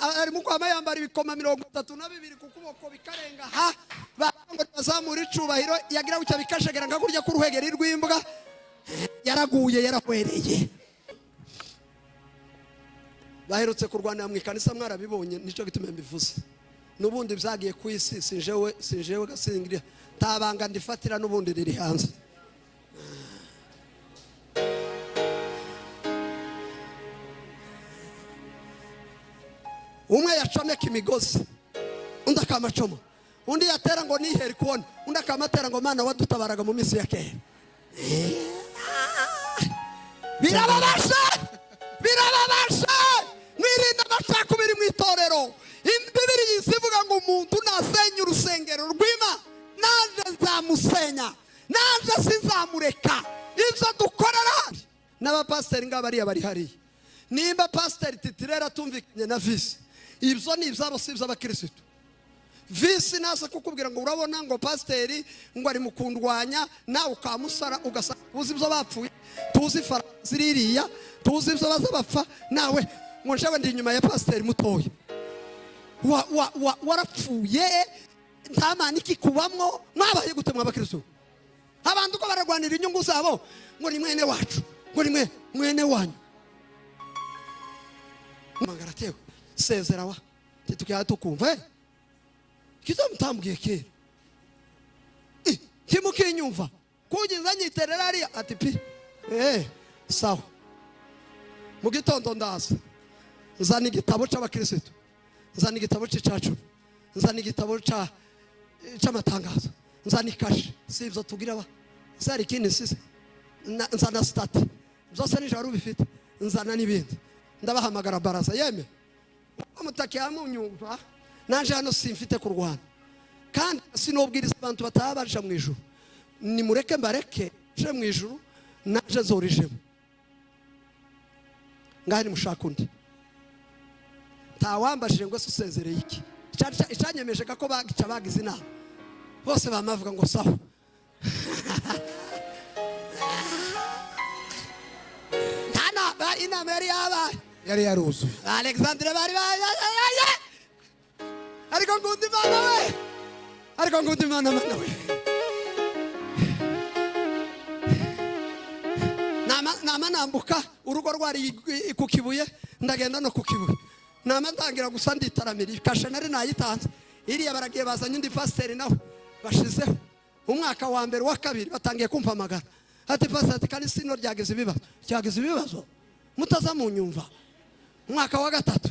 ari mu kwama yambara ibikoma 32 ku kuboko bikarenga ha barango bazamura icubahiro yagira gucya bikashegera nka kurya ku ruhegeri rw'imbwa yaraguye yarahwereye. Baherutse kurwana mu ikanisa mwarabibonye nico gitume mbivuze nubundi byagiye ku isi sinjewe gasingira tabanga ndifatira nubundi riri hanze. Umwe yacomeka imigozi undi akamacomo undi yatera ngo niheri kubona undi akamatera ngo mana wadutabaraga mu minsi ya kera. Birababasha mwirinda amacakubiri mu itorero. Bibiri yisivuga ngo umuntu nasenya urusengero rw'Imana naje nzamusenya naje sinzamureka. Ibyo dukorera n'abapasiteri ngabariya bari hariya nimba pasiteri titirera tumvikanye na visi ibyo ni ibyabo si iby'abakirisitu. Visi nasa kukubwira ngo urabona ngo pasiteri ngo ari mukundwanya nawe ukamusara ugasanga tuzi ibyo bapfuye tuzi ziririya tuzi ibyo bazabapfa nawe ngo njewe ndi inyuma ya pasiteri mutoya warapfuye nta mani kikubamwo mwabaye gute mw'abakirisitu. Abantu ko baragwanira inyungu zabo ngo ni mwene wacu ngo ni mwene wanyu mangaratewe sezerawa titukiya tukumva kizo mutambwiye kera kimukinyumva kuginza nyiterera ari ati pi sawa mu gitondo ndaza nzana igitabo c'abakirisitu nzana igitabo c'icacu nzana igitabo c'amatangazo nzana ikashi sivyo tugira ba sari kindi sise nzana stati byose nijoro bifite nzana n'ibindi ndabahamagara baraza yeme amutakiya mu nyumva nanje hano simfite kurwana kandi sinobwiriza abantu batabaje mu ijuru ni mureke mbareke je mu ijuru naje zorijemo ngani mushaka undi tawambashije ngo susezereye iki icyanyemeje ko bagica bagize inama bose bamavuga ngo sawa ntana inama yari yaruzuye Alexandre bari ariko ngundi mana we nama nambuka urugo rwari ku Kibuye ndagenda no ku Kibuye nama ntangira gusa nditaramira ikashe nari nayitanze iriya baragiye bazanye indi pasiteri nawe bashizeho umwaka wa mbere wa kabiri batangiye kumpa magana ati pasiteri kandi sino ryagize ibibazo mutaza mu nyumva umwaka wa gatatu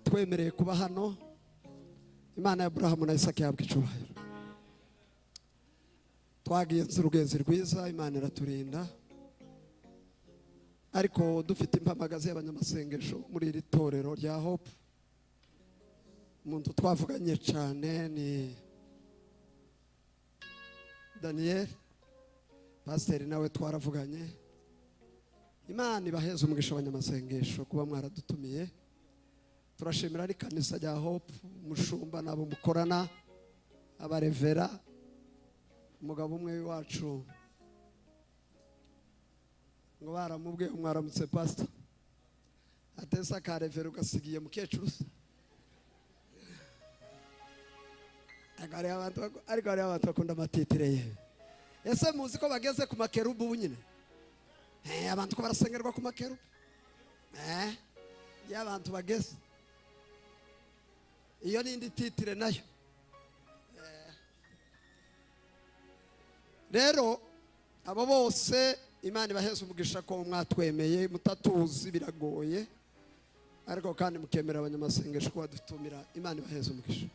twemereye kuba hano. Imana ya Abrahamu na Isaka yabwa icubahiro. Twagiye urugenzi rwiza, Imana iraturinda, ariko dufite impamagazi y'abanyamasengesho muri iri torero rya Hope. Umuntu twavuganye cyane ni Daniel pasiteri, nawe twaravuganye. Imana ibaheze umugisha abanyamasengesho kuba mwaradutumiye. Turashimira ari kanisa rya Hope, umushumba nabo mukorana, abarevera, umugabo umwe wacu ngo baramubwiye umwaramutse pastor atesa karevera ugasigiye mukecuru ariko ari abantu bakunda amatitireye. Ese muzi ko bageze ku makerubu nyine? Abantu ko barasengerwa ku makerubu y'abantu bageze. Iyo nindi titire nayo. Rero abo bose Imana ibaheze umugisha ko mwatwemeye, mutatuzi biragoye. ariko kandi mukemera abanyamasengesho ko badutumira. Imana ibaheze umugisha.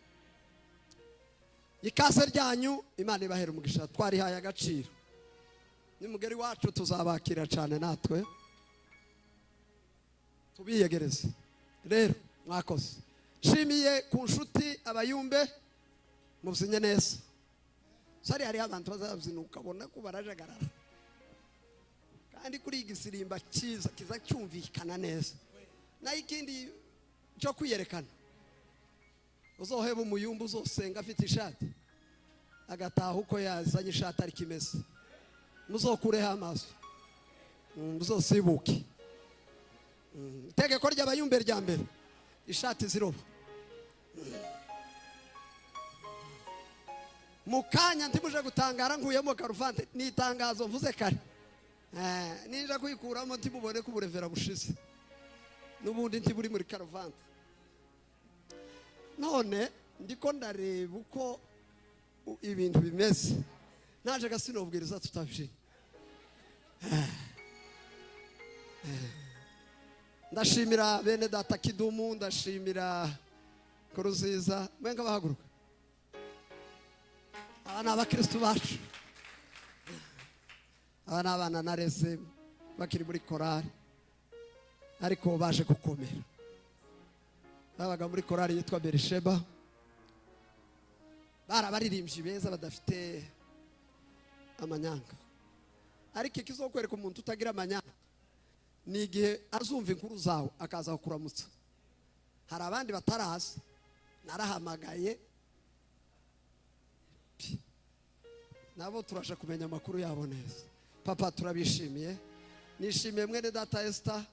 Ikase ryanyu Imana ibahera umugisha. Twarihaye agaciro. Nimugeri wacu tuzabakira cyane natwe tubiyegereze. Rero mwakoze. Shimiye ku nshuti abayumbe muzinye neza. Sari hari abantu bazabyinuka bona ko barajagarara. Kandi kuri igisirimba cyiza kiza cyumvikana neza. Na ikindi cyo kwiyerekana. Uzoheba umuyumbu uzosenga afite ishati. Agataha uko yazanye ishati ari kimeze. Muzokureho amaso. Muzosibuke. Itegeko ry'abayumbe rya mbere. Ishati ziroba. Mukanya ntibuje gutangara nkuyemo karuvante nitangazo mvuze kare. Ninja kuyikuramo ntibubone ko uburevera bushize. Nubundi ntiburi muri karuvante. None ndiko ndareba uko ibintu bimeze. Naje gasinobwiriza tutavije. Ndashimira bene data Kidumu, ndashimira Kuruziza. Mwenga bahaguruka. Abana abakristo bacu. Abana nareze bakiri muri korari. Ariko baje gukomera. Babaga muri korari yitwa Berisheba. Barabaririmbyi beza badafite amanyanga. Ariko ikizokwereka umuntu utagira amanyanga ni igihe azumva inkuru zawe akaza kukuramutsa. Hari abandi bataraza narahamagaye nabo turasha kumenya amakuru yabo neza. Papa turabishimiye. Nishimiye mwene data Esther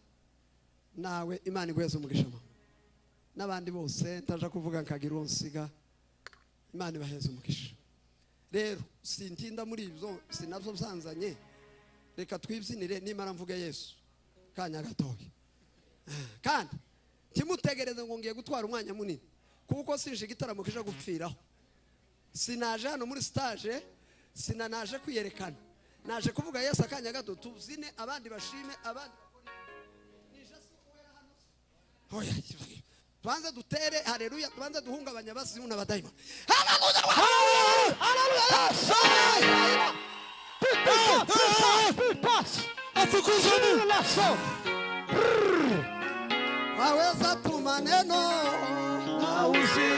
nawe Imana igweze umugisha. N'abandi bose ntaje kuvuga nkagira onsiga. Imana ibaheze umugisha. Rero sintinda muri ibyo sinabyo byanzanye. Reka twibyinire nimara mvuge Yesu kanya gatoya. Kandi timutegereze ngo ngiye gutwara umwanya munini kuko sinje gitaramo kije gupfiraho. Sinaje hano muri stage, sinanaje kwiyerekana. Naje kuvuga Yesu akanya gato tuzine abandi bashime abandi. Nije suwera hano. Oya. Tuanze dutere haleluya, tuanze duhungabanya abasimu n'abadayima. Haleluya! Haleluya! Atukuzeni laso. Waweza tu maneno na usi.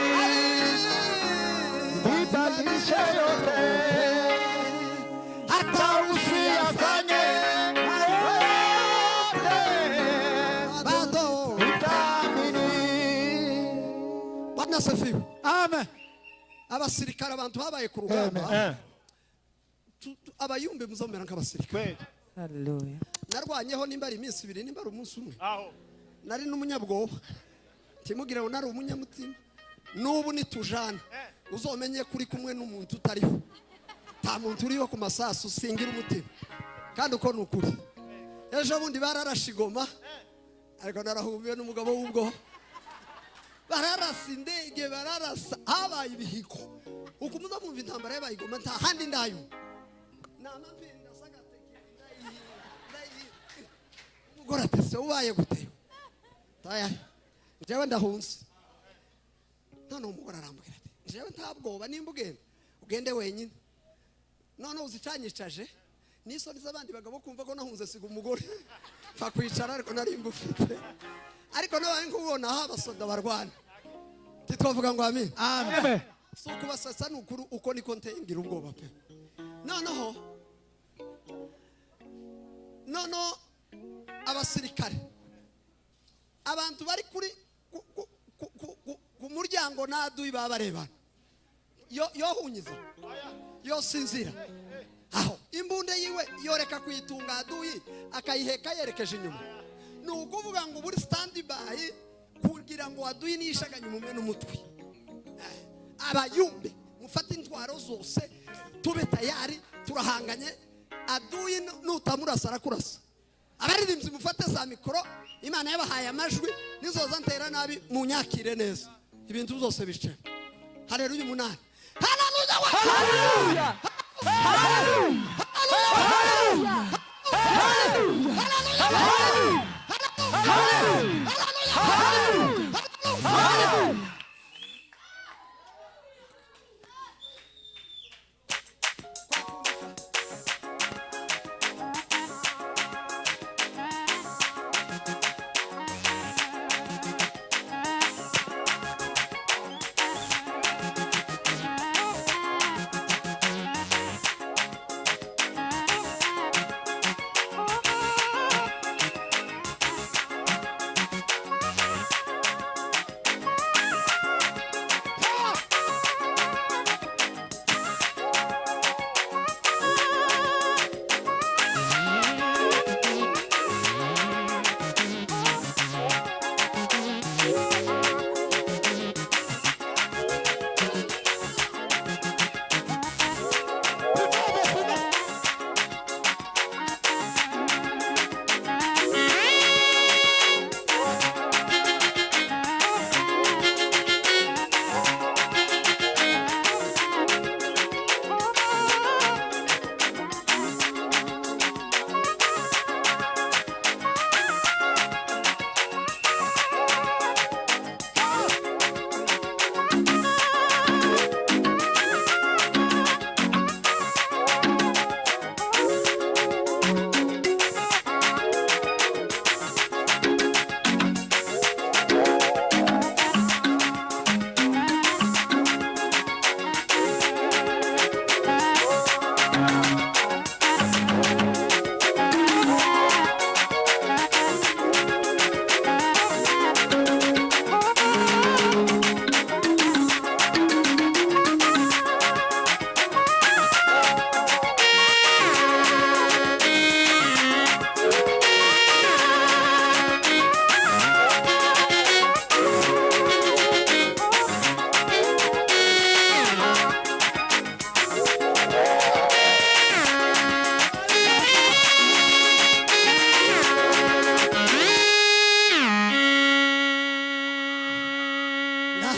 Ibadilishe yote. Hata usiyafanye. Bado utamini. Bwana sifiwe. Amen. Abasirikare abantu babaye ku rugamba. Abayumbe muzomera nk'abasirikare. Haleluya. Narwanyeho nimba ari iminsi 2 nimba ari umunsi umwe. Aho. Nari n'umunyabwoba. Timugira ngo nari umunyamutima. Nubu nitujana. Uzomenye kuri kumwe n'umuntu utariho. Ta muntu uriho ku masasu singira umutima. Kandi uko nukuri. Ejo bundi bararashigoma. Ariko narahubiwe n'umugabo w'ubwo. Bararasa indege bararasa habaye ibihigo. Ukumuza mu intambara y'abayigoma nta handi ndayo. Namapenda sagatekera ndayi. Mugora pese ubaye gute. Taya. Jewe ndahunze. None umugora arambwira ati, "Jewe ntabwoba nimbugende. Ugende wenyine." None uzicanyicaje. Nisoni z'abandi bagabo kumva ko nahunze siga umugore. Fa kwicara ariko nari mbufite. Ariko nabaye nkubona ha basoda barwana. Titwavuga ngo amen. Amen. So kubasasa n'ukuru uko niko ntengira ubwoba pe. Nono abasirikare abantu bari kuri ku muryango naduyi babarebana yo hunyiza yo sinzira aho imbunde yiwe yoreka kuyitunga aduyi akayiheka yerekeje inyuma nukuvuga ngo buri stand by kugira ngo aduyi nishaganye umume n'umutwe abayumbe mufata intwaro zose tube tayari turahanganye aduyi nutamurasa arakurasa abaririmbyi mufate za mikoro Imana yabahaye amajwi nizoza ntera nabi munyakire neza ibintu byose bice. Haleluya 8. Haleluya! Haleluya! Haleluya! Haleluya!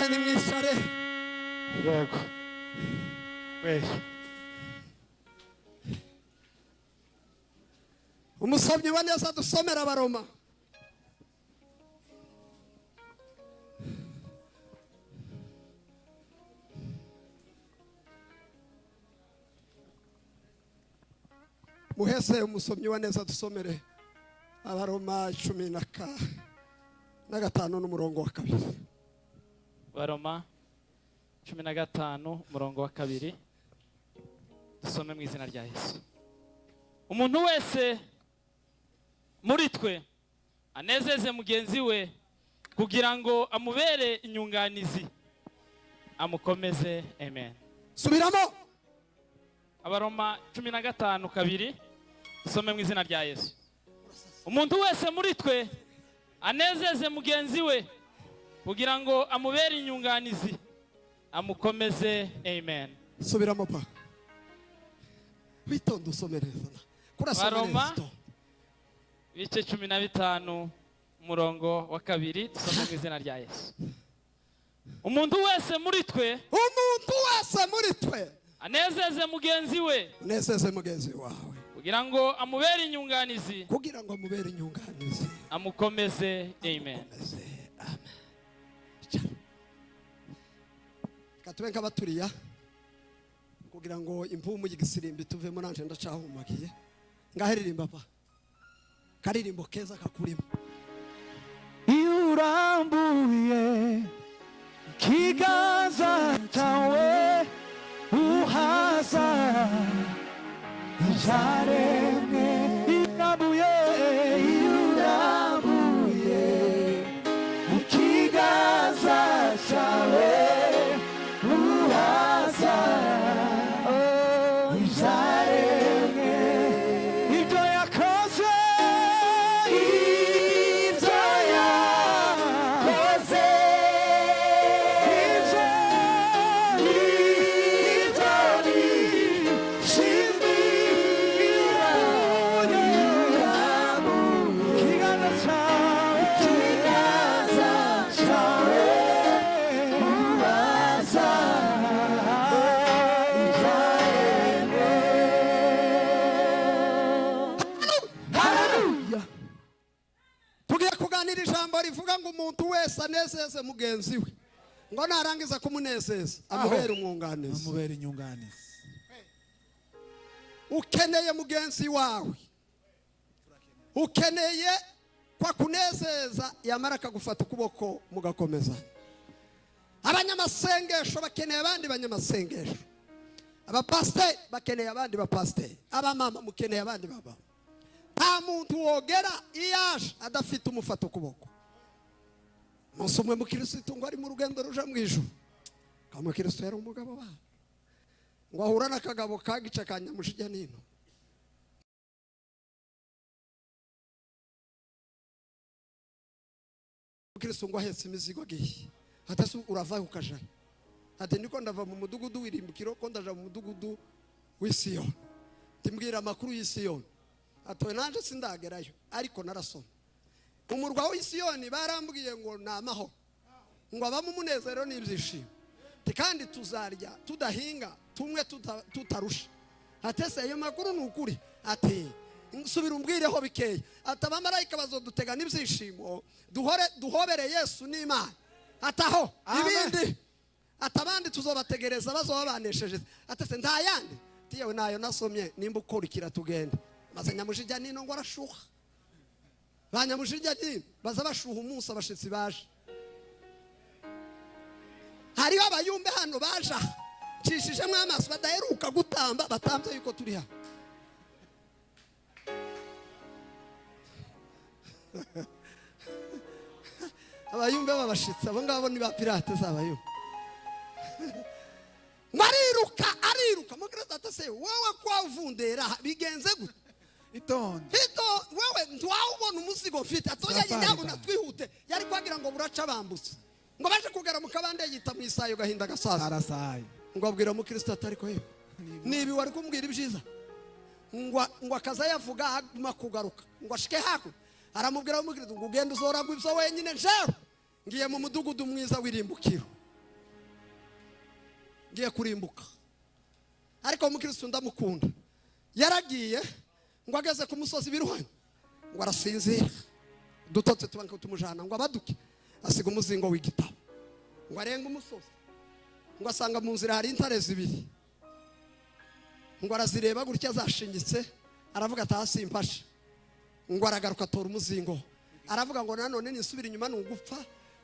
ngahe nimwicare. Yego. Umusomyi wa neza dusomera Abaroma. Muhese umusomyi wa neza dusomere Abaroma 15 n'umurongo wa 2. Baroma 15 umurongo wa 2. Dusome mu izina rya Yesu. Umuntu wese muri twe anezeze mugenzi we kugira ngo amubere inyunganizi, amukomeze. Amen. Subiramo. Abaroma 15:2. Dusome mu izina rya Yesu. Umuntu wese muri twe anezeze mugenzi we kugira ngo amubere inyunganizi, amukomeze. Amen. Subiramo pa. Witonde usomereza. Baroma bice 15 umurongo wa 2. Dusome mu izina rya Yesu. Umuntu wese muri twe anezeze mugenzi we, unezeze mugenzi wawe kugira ngo amubere inyunganizi, amukomeze. Amen. Katube nk'abaturiya kugira ngo impumu y'igisirimbi tuvemo nanje ndacahumakiye. Ngaheririmba pa karirimbo keza kakurimo. Iyo urambuye ikiganza cyawe uhaza ibyaremwe, iyo urambuye ikiganza cyawe uhaza ibyaremwe, ibyo yakoze, ibyo yakoze, rivuga ngo umuntu wese anezeze mugenzi we, ngo narangiza kumunezeza amubere inyunganizi. Ukeneye mugenzi wawe, ukeneye kwa kunezeza, yamara akagufata ukuboko mugakomeza. Abanyamasengesho bakeneye abandi banyamasengesho, abapasiteri bakeneye abandi bapasiteri, abamama mukeneye abandi baba. Nta muntu wogera iyaje adafite umufata ukuboko. Umunsi umwe mukirisitu ngo ari mu rugendo ruja mu ijuru, kamukirisitu yari umugabo ba ngo ahura n'akagabo kagica kanyamushijya nino. Mukirisitu ngo ahetse imizigo agiye, atase urava ukaja, ati niko ndava mu mudugudu w'irimbukiro ko ndaja mu mudugudu w'Isiyoni. Timbwira amakuru y'Isiyoni. Atowe nanje sindagerayo ariko narasoma. Umurwa w'Isiyoni barambwiye ngo namaho, ngo abamo umunezero n'ibyishimo, kandi tuzarya tudahinga tumwe tutarusha. Atese ayo makuru n'ukuri. Ati nsubira umbwireho bikeye, atabamarayika bazodutega n'ibyishimo duhobere Yesu n'Imana. Ataho ibindi atabandi tuzobategereza bazoba banesheje. Atese nta yandi tiyewe nayo nasomye nimba ukurikira tugende. Maze nyamushijya nino ngo arashuha. Banyamushijya nino baza bashuha umunsi abashitsi baje. Hariho abayumbe hano baje cishijemo amaso badaheruka gutamba, batambye yuko turi hano. Abayumbe babashitsi abo ngabo ni ba pirate z'abayumbe. Ariruka mugereza atase wowe kwavundera bigenze gute? Ito wewe ntwawubona umuzigo mfite atoya nyabo natwihute yari kwagira ngo buraca bambutse ngo baje kugara mu kabande yita mu isayo gahinda gasasa arasaye ngo abwira mu Kristo atari ko yewe nibi wari kumbwira ibyiza ngo akaza yavuga aguma kugaruka ngo ashike hako aramubwira mu Kristo ngo ugenda uzoragwa ibyo wenyine njero ngiye mu mudugudu mwiza w'irimbukiro ngiye kurimbuka. Ariko umukristo ndamukunda, yaragiye ngo ageze ku musozi biruhanye ngo arasinzira, dutotse tubanka tumujana ngo abaduke, asiga umuzingo w'igitabo ngo arenga umusozi, ngo asanga mu nzira hari intare zibiri, ngo arazireba gutya zashingitse, aravuga atasimfashe, ngo aragaruka atora umuzingo, aravuga ngo nanone nisubira inyuma n'ugupfa,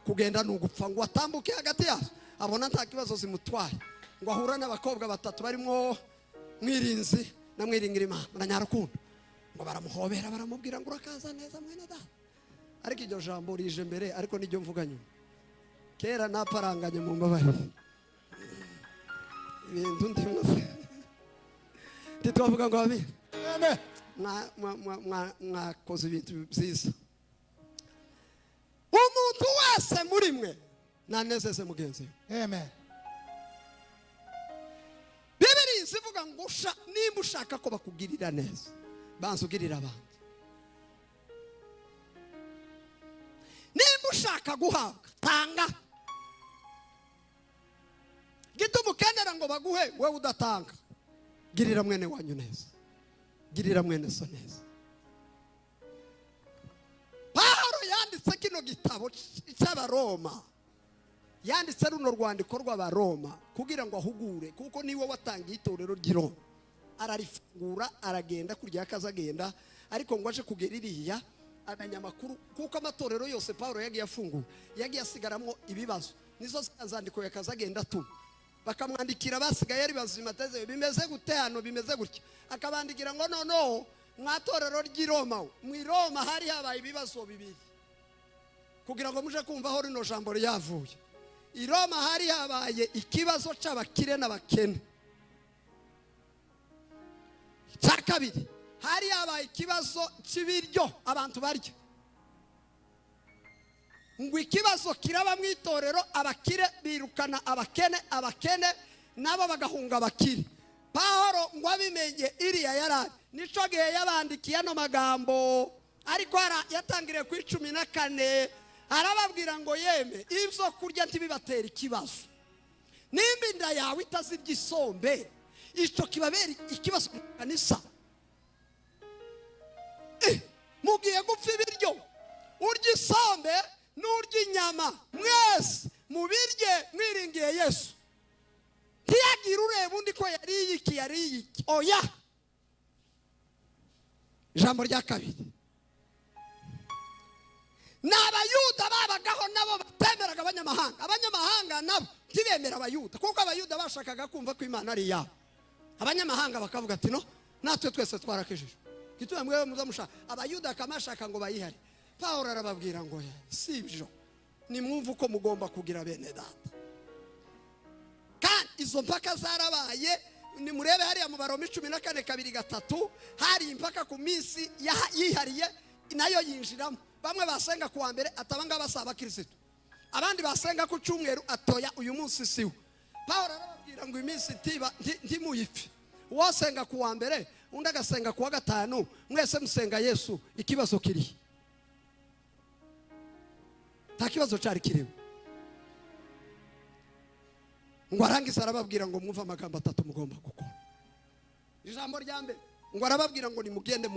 kugenda n'ugupfa, ngo atambuke hagati yazo, abona nta kibazo zimutwaye, ngo ahura n'abakobwa batatu barimo Mwirinzi na Mwiringira Imana na Nyarukundo, ngo baramuhobera baramubwira ngo urakaza neza mwene data. Ariko iryo jambo rije mbere, ariko nijyo mvuga nyuma. Kera naparanganye mu mbabaye ibintu ndimo titwavuga ngo amen, mwakoze ibintu byiza. Umuntu wese muri mwe nanezeze mugenzi we. Amen. Bibiri zivuga ngo nimba ushaka ko bakugirira neza, banza ugirira abandi. Nimba ushaka guhabwa, tanga. Gituma ukenera ngo baguhe wowe udatanga, girira mwene wanyu neza, girira mwene so neza. Pawulo yanditse kino gitabo cy'Abaroma, yanditse runo rwandiko rw'Abaroma kugira ngo ahugure, kuko niwe watangiye itorero ry'Iroma. Ararifungura, aragenda kurya akazagenda, ariko ngo aje kugera iriya amenya amakuru, kuko amatorero yose Pawulo yagiye afungura yagiye asigaramwo ibibazo, nizo zandiko yakazagenda tuma bakamwandikira basigaye ari bazima, teze bimeze gute hano, bimeze gutya, akabandikira ngo no mwatorero ry'Iroma, mu Roma hari habaye ibibazo bibiri, kugira ngo muje kumva aho rino jambo ryavuye. I Roma hari habaye ikibazo cy'abakire n'abakene. Cya kabiri hari habaye ikibazo cy'ibiryo abantu barya. Ngo ikibazo kiraba mu itorero, abakire birukana abakene, abakene nabo bagahunga abakire. Pawulo ngo abimenye iriya yarari, nico gihe yabandikiye no magambo, ariko yatangiriye ku 14, arababwira ngo yeme ibyo kurya ntibibatera ikibazo. Nimba inda yawe itazirya isombe, icyo kibabera ikibazo kanisa. Mugiye gupfa ibiryo, urya isombe n'urya inyama, mwese mubirye mwiringiye Yesu. Ntiyagira ureba undi ko yariye iki, oya. Ijambo rya kabiri, n'abayuda babagaho nabo batemeraga abanyamahanga. Abanyamahanga nabo ntibemera abayuda, kuko abayuda bashakaga kumva ko Imana ari yabo. Abanyamahanga bakavuga ati no, natwe twese twarakijijwe, gituma mwewe muzamushaka. Abayuda kamashaka ngo bayihari. Pawulo arababwira ngo sibyo, nimwumva uko mugomba kugira bene data. Kandi izo mpaka zarabaye, nimurebe hariya mu Baroma 14:2-3, hari impaka ku minsi yihariye nayo yinjiramo. Bamwe basenga kuwa mbere atabanga basaba Kristo, abandi basenga ku cyumweru atoya uyu munsi siwe. Pawulo arababwira ngo iminsi ntimuyipfe, wosenga kuwa mbere undi agasenga kuwa gatanu, mwese musenga Yesu, ikibazo kiri. Nta kibazo cyari kirimo. Ngo arangiza arababwira ngo mwumva amagambo 3 mugomba gukora. Ijambo rya mbere ngo arababwira ngo nimugende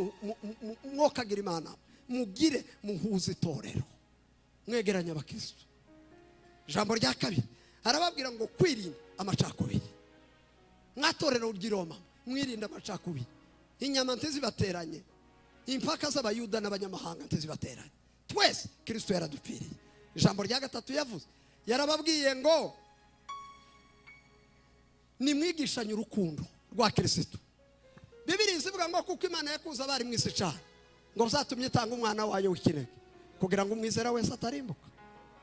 mwokagira Imana, mugire muhuze itorero, mwegeranya abakristo. Ijambo rya kabiri arababwira ngo kwirinda amacakubiri. Mwatorero ry'Iroma mwirinda amacakubiri, inyama ntizibateranye, impaka z'abayuda n'abanyamahanga ntizibateranye, twese Kristo yaradupfiriye. Ijambo rya gatatu yavuze, yarababwiye ngo nimwigishanye urukundo rwa Kristo. Bibiri zivuga ngo kuko Imana yakuza abari mu isi cyane, ngo uzatumye itanga umwana wayo w'ikinege, kugira ngo umwizera wese atarimbuka,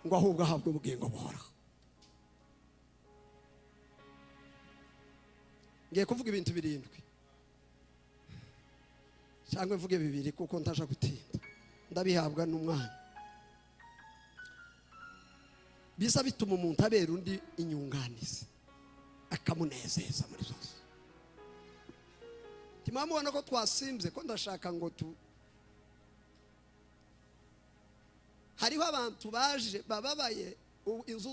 ngo ahubwo ahabwe ubugingo buhoraho. Ngiye kuvuga ibintu 7 cyangwa mvuge 2 kuko ntaje gutinda, ndabihabwa n'umwana. Bisa bituma umuntu abera undi inyunganizi, akamunezeza muri zose. Timamubona ko twasimbye, ko ndashaka ngo hariho abantu baje bababaye, inzu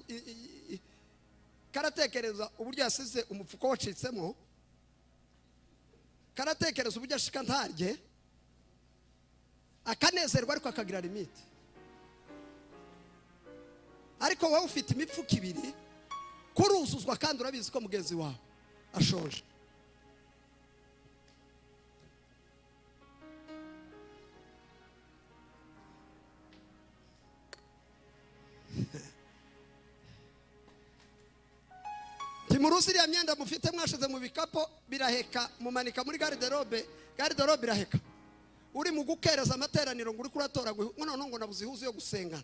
karatekereza uburyo yasize umupfuko wacitsemo, karatekereza uburyo ashika ntarye, akanezerwa ariko akagira limite. Ariko wowe ufite imifuko ibiri kuruzuzwa kandi urabizi ko mugenzi wawe ashoje. Timurusi iriya myenda mufite mwashize mu bikapo biraheka, mumanika muri garderobe iraheka. Uri mu gukereza amateraniro ngo uri kuratora none ngo nabuze ihuzu yo gusengana,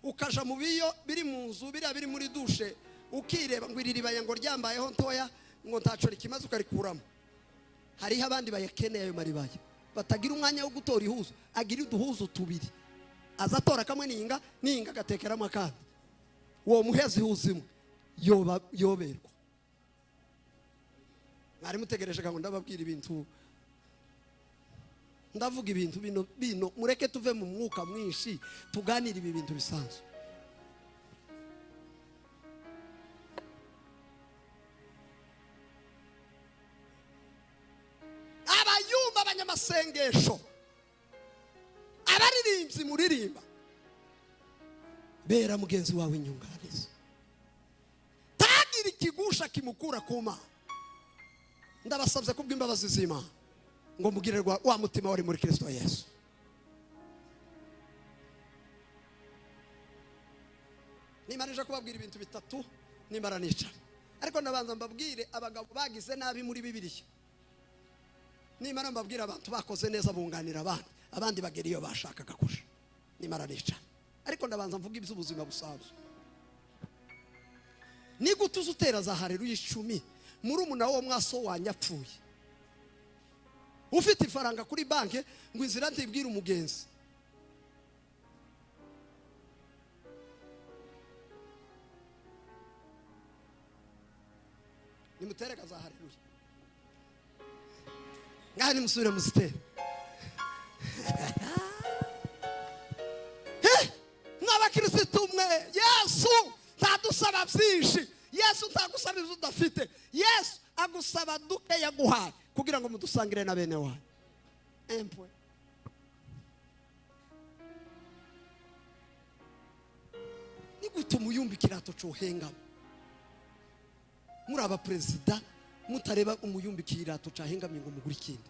ukaja mu biyo biri mu nzu biri muri dushe, ukireba ngo iriribaye ngo ryambayeho ntoya ngo ntaco rikimaze ukarikuramo. Hariho abandi bayakeneye ayo maribaye, batagira umwanya wo gutora ihuzu, agira uduhuzu tubiri, azatora kamwe ninga gatekeramo akandi, uwo muhezi ihuzu imwe yoberwa. Mwari mutegereje ngo ndababwira ibintu, ndavuga ibintu bino mureke tuve mu mwuka mwinshi tuganira ibi bintu bisanzwe. Abayumba abanyamasengesho, abaririmbyi muririmba, bera mugenzi wawe inyunganizi, tagira ikigusha kimukura ku Mana. Ndabasabye kubw'imbabazi z'Imana ngo mugirirwa wa mutima wari muri Kristo Yesu. Nimarije kubabwira ibintu bitatu nimara nicara, ariko ndabanza mbabwire abagabo bagize nabi muri Bibiliya. Nimara mbabwira abantu bakoze neza bunganira abandi bagera iyo bashakaga kuja. Nimara nicara, ariko ndabanza mvuga iby'ubuzima busanzwe. Ni gutuza utera za haleluya 10 muri umuna wo mwaso wanyapfuye, ufite ifaranga kuri banke ngo inzira ntibwira umugenzi. Nimutereka za haleluya ngani musubire muzitere. N'abakristo mwe, Yesu ntadusaba byinshi, Yesu ntagusaba ibyo udafite, Yesu agusaba duke yaguhaye kugira ngo mudusangire na bene wawe. Empwe ni gutuma uyumba ikirato cohengamo. Muri aba president mutareba umuyumba ikirato cahengamye ngo mugura ikindi.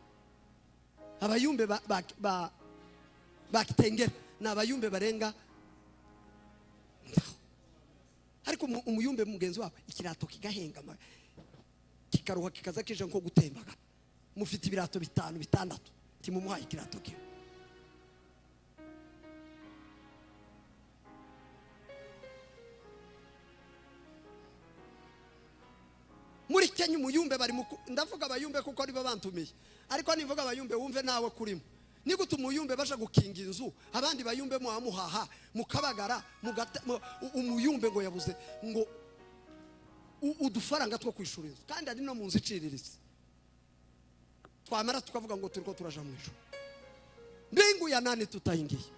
Abayumbe bakitengera n'abayumbe barenga, ariko umuyumbe mugenzi wawe ikirato kigahengama kikaruha kikaza kije nko gutembaga. Mufite ibirato 5 6 timumuhaye ikirato kiwe. Muri Kenya umuyumbe bari ndavuga abayumbe kuko ari babantumiye, ariko nivuga abayumbe wumve nawe kurimo. Ni gutuma umuyumbe basha gukinga inzu, abandi bayumbe mu amuhaha mukabagara umuyumbe ngo yabuze ngo udufaranga two kwishura inzu, kandi ari no mu nzu iciriritse. Twamara tukavuga ngo turiko turaja mu ijuru, mbingu ya nani tutahingiye.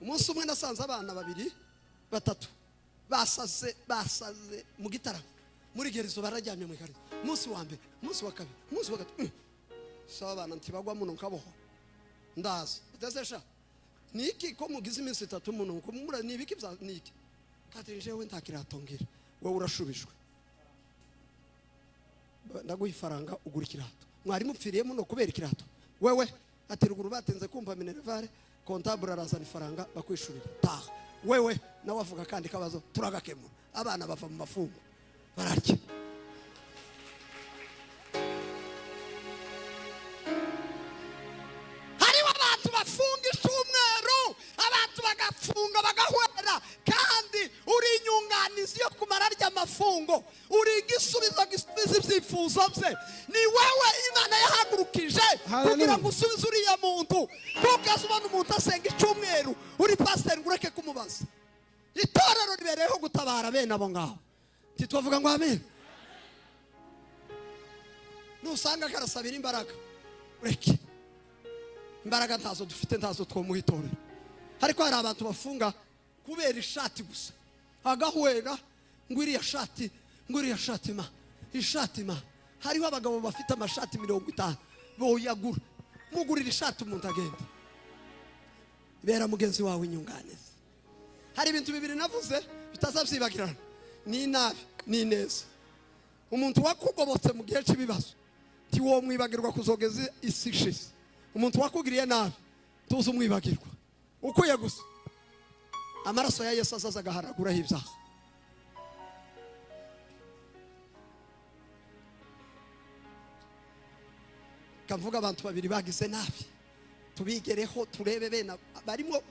Umunsi umwe nasanze abana 2 3 basaze mu gitara muri gerizo barajyamye mu karizo. Umunsi wa mbere, umunsi wa kabiri, umunsi wa gatatu, saba abana ntibagwa muno nkaboho ndaza ndazesha niki ko mugize iminsi 3 muno ko mura nibiki bya niki kati jewe ntakiratongera wowe urashubijwe ndaguha ifaranga ugura ikirato. Mwari mupfiriye muno kubera ikirato wewe ati ruguru batenze kumva minervare comptable arazana ifaranga bakwishurira taha. Wewe nawe avuga kandi kabazo turagakemura, abana bava mu mafungo bararya. Hariho abantu bafunga icyumweru, abantu bagafunga bagahwera, kandi uri inyunganizi yo kumara ry'amafungo, uri igisubizo gisubiza ibyifuzo bye. Ni wewe Imana yahagurukije kugira ngo usubize uriya muntu. Kukaza ubona umuntu asenga icyumweru uri pastor ngureke kumubaza. Itorero ribereho gutabara bene abo ngaho. Titwavuga ngo amen. Nusanga karasabira imbaraga ureke. Imbaraga ntazo dufite, ntazo twomuhitorera. Ariko hari abantu bafunga kubera ishati gusa. agahwera ngo iriya shati ma ishati ma hariho abagabo bafite amashati 50 boyagura mugurira ishati umuntu agenda bera mugenzi wawe inyunganizi. Hari ibintu bibiri navuze bitazabyibagirana, ni nabi ni neza. Umuntu wakugobotse mu gihe cy'ibibazo ti wo mwibagirwa kuzogeza isishize. Umuntu wakugiriye nabi tuzi umwibagirwa ukuye gusa amaraso ya Yesu azaza agaharaguraho ibyaha. Kavuga abantu babiri bagize nabi tubigereho turebe bena barimo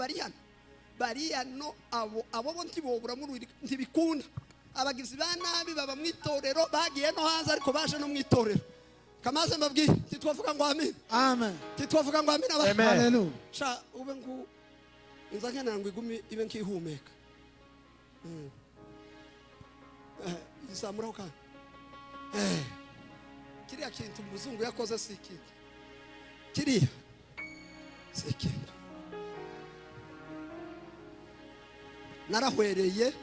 bariyano abo ntibobura muri ntibikunda. Abagizi ba nabi baba mwitorero bagiye no hanze ariko baje no mwitorero. Kamaze mbabwire titwavuga ngo amen. Amen. Titwavuga ngo amen. Hallelujah. Sha ube ngo inzakana ngo igumi ibe nkihumeka. Isamuraho ka. Kiriya kintu umuzungu yakoze siki. Kiriya siki. Narahwereye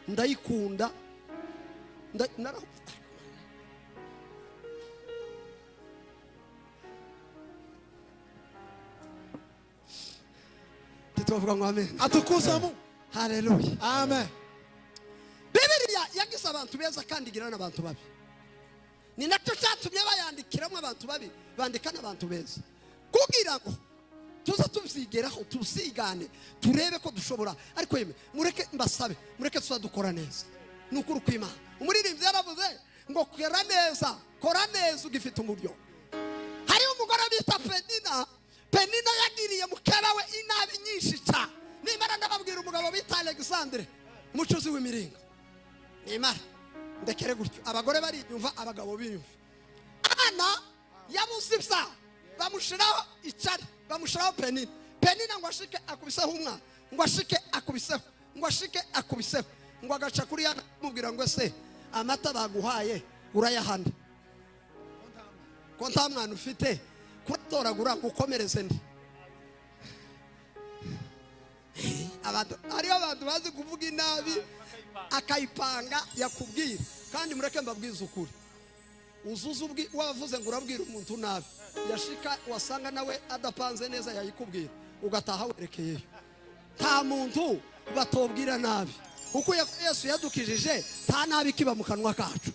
ndayikunda tituvuga ngo amen. Atukuzamu. Hallelujah. Amen. Bibiliya yagize abantu beza kandi igira n'abantu babi. Ni nacyo cyatumye bayandikiramo abantu babi bandika n'abantu beza kugira ngo tuza tuzigeraho tusigane turebe ko dushobora. Ariko yeme mureke mbasabe mureke tuzadukora neza n'ukuri kw'Imana. Umuririmbyi yaravuze ngo kora neza ugifite umuryo. Hari umugore bita Penina yagiriye mukeba we inabi nyinshi cyane. Nimara ndababwira umugabo bita Alexandre umucuzi w'imiringa. Nimara ndekere gutyo abagore bari nyumva abagabo binyumva. Ana yabusibsa bamushiraho icari bamushiraho Penina ngo ashike akubiseho umwana ngo ashike akubiseho ngo agaca kuri yana mubwira ngo ese amata baguhaye urayahanda ko nta mwana ufite kutoragura gukomereze ndi. Abantu bazi kuvuga inabi akayipanga yakubwira kandi mureke mbabwiza ukuri. Uzuza wavuze ngo urabwira umuntu nabi yashika wasanga nawe adapanze neza yayikubwira ugataha werekeyeyo. Nta muntu batobwira nabi uko Yesu yadukijije nta nabi kiba mu kanwa kacu.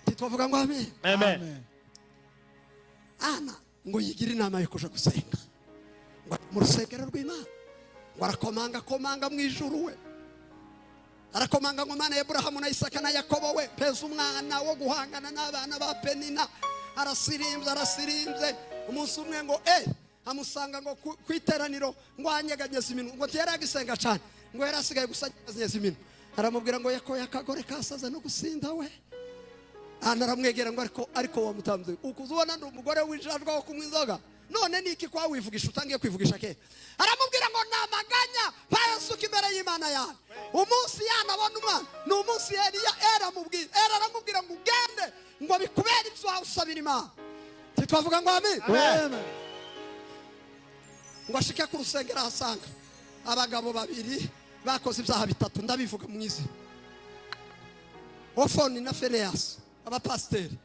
Titwavuga ngo amen. Amen. Ana ngo yigira inama yo kuja gusenga ngo mu rusengero rw'Imana ngo arakomanga mu ijuru we arakomanga ngo Mana ya Abrahamu na Isaka na Yakobo we peza umwana wo guhangana n'abana ba Penina. Arasirimbye umunsi umwe ngo amusanga ngo kwiteraniro ngo anyeganyeza iminwa ngo yaragisenga cyane ngo yarasigaye gusanyeza iminwa. Aramubwira ngo yakoye akagore kasaza no gusinda we. Aramwegera ngo ariko wa mutamze ukuzubona ndi umugore w'ijajwa wo kunywa inzoga none niki kwa wivugisha utangiye kwivugisha ke. Aramubwira ngo namaganya bayasuka imbere y'Imana yawe. Umunsi yanabona umwana ni umunsi aramubwira ngo ugende ngo bikubere ibyo usabira Imana. Titwavuga ngo amen. Amen. Ngo ashike ku rusengero asanga abagabo babiri bakoze ibyaha bitatu ndabivuga mu izina. Ofoni na Phineas abapasiteri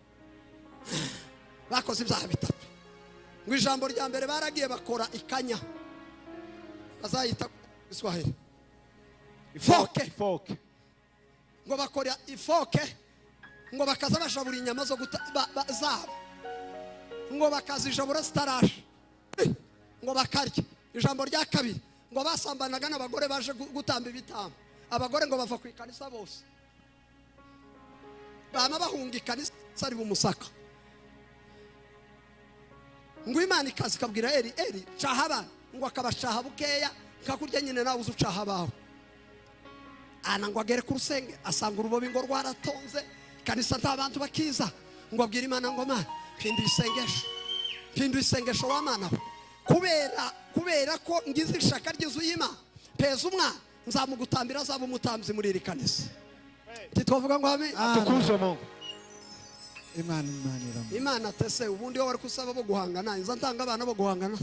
bakoze ibyaha bitatu. Ngo ijambo rya mbere baragiye bakora ikanya bazayita Kiswahili ifoke ngo bakora ifoke ngo bakaza bashabura inyama zo zabo ngo bakazijabura zitarashe ngo bakarya. Ijambo rya kabiri ngo basambanaga n'abagore baje gutamba ibitambo. Abagore ngo bava ku ikanisa bose bama bahunga ikanisa ari bumusaka. Ngo Imana ikazi kabwira Eli caha abana ngo akabacaha bukeya kakurya nyine nawe uzucaha bawe. Ana ngo agere ku rusenge asanga urubobi ngo rwaratonze kanisa nta bantu bakiza ngo abwira Imana ngo Mana pindu isengesho wa Mana kubera ko ngize ishaka ry'inzu y'Imana peza umwana nzamugutambira azaba umutamzi muri iri kanisa. Titwavuga ngo amen. Tukuze Mungu. Imana tese ubundi yo wari kusaba bo guhangana inza ntanga abana bo guhangana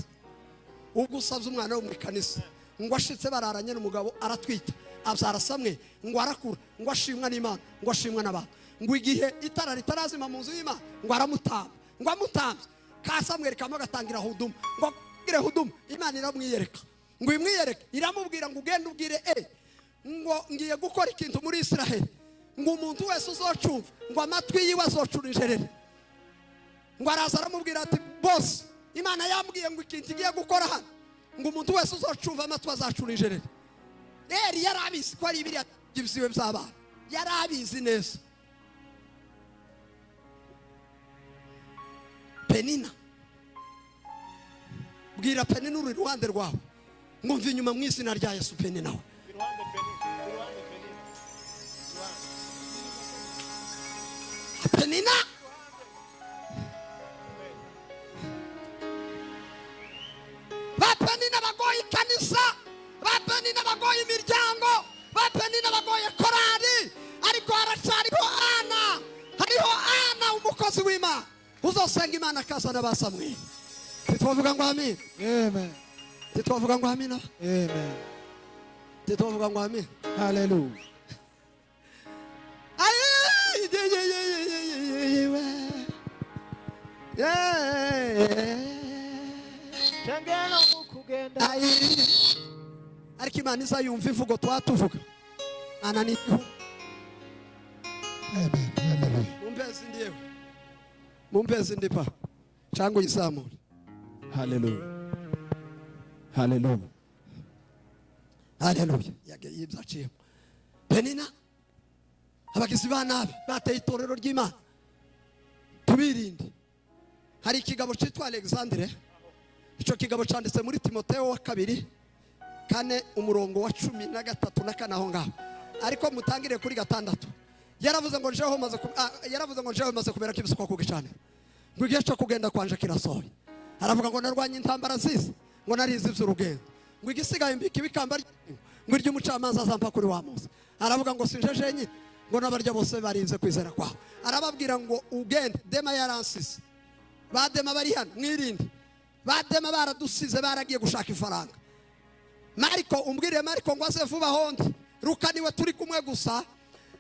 ubwo usabye umwana wo mu kanisa ngo ashitse bararanye n'umugabo aratwita abyara Samweli ngo arakura ngo ashimwa n'Imana ngo ashimwa n'abantu ngo igihe itara ritarazima mu nzu y'Imana ngo aramutamba ngo amutambye ka Samweli kamo gatangira huduma ngo gire huduma Imana iramwiyereka ngo imwiyereke iramubwira ngo ugende ubwire ngo ngiye gukora ikintu muri Israel ngo umuntu wese uzocumva ngo amatwi yiwe azocurije ngo araza aramubwira ati boss Imana yambwiye ngo ikintu igiye gukora hano ngo umuntu wese uzocumva amatwi azacurije yarabizi ko ari ibiriya byibisiwe by'abana yarabizi neza. Penina bwira Penina uri iruhande rwawe ngo mve inyuma mu izina rya Yesu. Penina we Penina Penina bagoye kanisa Penina bagoye imiryango Penina bagoye korari ariko haracariho hariho umukozi w'Imana uzosenga Imana akazana ba Samweli. Titwavuga ngo amen. Amen. Titwavuga ngo amen. Amen. Titwavuga ngo amen. Hallelujah. Ariko Imana izayumva ivugo twatuvuga ananiho. Amen. Hallelujah. Mumbezi ndiyewe mumbezi ndipa chango isamuri. Hallelujah. Hallelujah. Hallelujah. Yage yibzaciye Penina abagizi banabi bateye itorero ry'Imana tubirinde. Hari ikigabo cyitwa Alexandre, icyo kigabo cyanditse muri Timotheo wa 2 kane umurongo wa 13 na kane aho ngaho, ariko mutangire kuri 6. Yaravuze ngo njeho maze kubera kibisuko ku gicane ngo igihe cyo kugenda kwanje kirasohoye. Aravuga ngo narwanye intambara nziza ngo narize iby'urugendo ngo igisigaye mbiki bikamba ngo iry'umucamanza azampa kuri wa munsi. Aravuga ngo sinjeje nyine ngo n'abarya bose barinze kwizera kwaho. Arababwira ngo ugende Dema yaransize badema bari hano mwirinde badema baradusize baragiye gushaka ifaranga. Mariko umbwire Mariko ngo aze vuba hondi Luka niwe turi kumwe gusa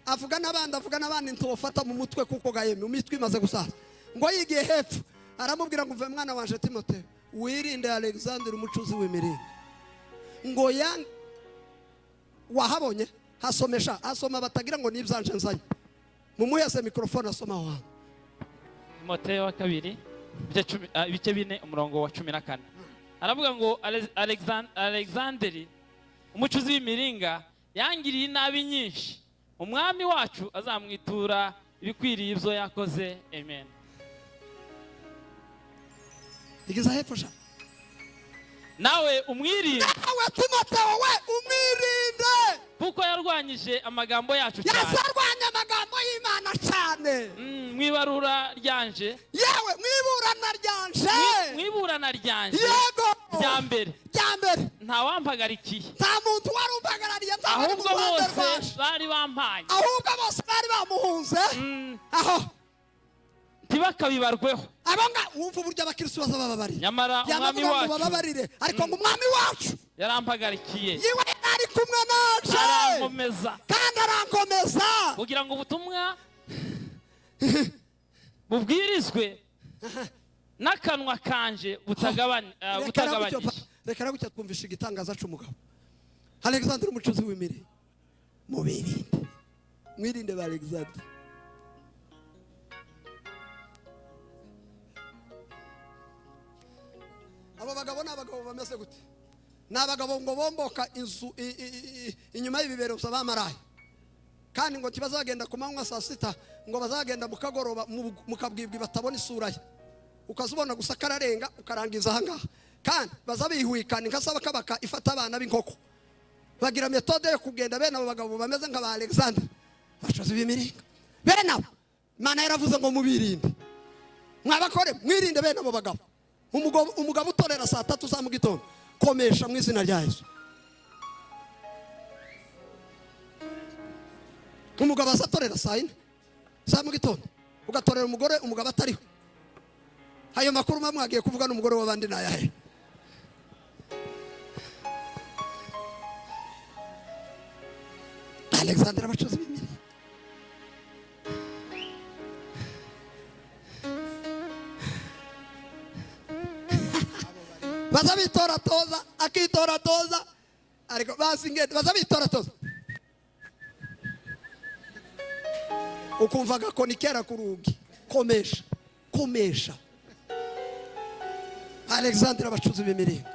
avuga n'abandi ntofata mu mutwe kuko gayeme umitwe imaze gusaza ngo yigiye hepfo. Aramubwira ngo uve mwana wanje Timotheo wirinde Alexander umucuzi w'imiringa ngo yang wahabonye asoma batagira ngo nibyanje nzanye mumuheze mikrofone asoma wa Timotheo wa 2 ibice 4 umurongo wa 14. Aravuga ngo Alexanderi umucuzi w'imiringa yangiriye inabi nyinshi, umwami wacu azamwitura ibikwiriye ibyo yakoze. Amen. Igiza hepfo sha nawe umwirinde, nawe Timotheo we umwirinde kuko yarwanyije amagambo yacu cyane. Yazarwanya amagambo y'Imana cyane. Mwibarura ryanje yewe mwiburana ryanje yego rya mbere nta wampagarikiye, nta muntu wari umpagarariye, ahubwo bose bari bampanye, ahubwo bose bari bamuhunze aho ntibakabibarweho. abanga wumva uburyo abakristo bazababari nyamara umwami wacu bababarire ariko ngo umwami wacu yarampagarikiye, yiwe ari kumwe nacu arankomeza kandi arankomeza kugira ngo ubutumwa bubwirizwe n'akanwa kanje butagabanije. Reka gutya twumvisha igitangaza cy'umugabo Alexander umucuzi w'imiri mubirinde mwirinde ba Alexander. Abo bagabo n'abagabo bameze gute? N'abagabo ngo bomboka inzu inyuma y'ibibero by'abamaraye kandi ngo kibazagenda ku manywa saa 6 ngo bazagenda mukagoroba mukabwibwi batabona isura ye ukazubona gusa kararenga ukarangiza ahangaha kandi bazabihwikana nkasaba kabaka ifata abana b'inkoko bagira metode yo kugenda bene abo bagabo bameze nka ba Alexander bacoze ibimiringa bene abo Imana yaravuze ngo mubirinde mwabakore mwirinde bene abo bagabo. Umugabo utorera saa 3 za mu gitondo komesha mu izina rya Yesu. Umugabo asatorera saa 4 za mu gitondo ugatorera umugore umugabo atariho. Hayo makuru mamwagiye kuvuga n'umugore w'abandi nayahe Alexandre abacuzi b'imiringa baza bitora toza akitora toza ariko basingete baza bitora toza ukumva gakoni kera ku rugi komesha Alexandre abacuzi b'imiringa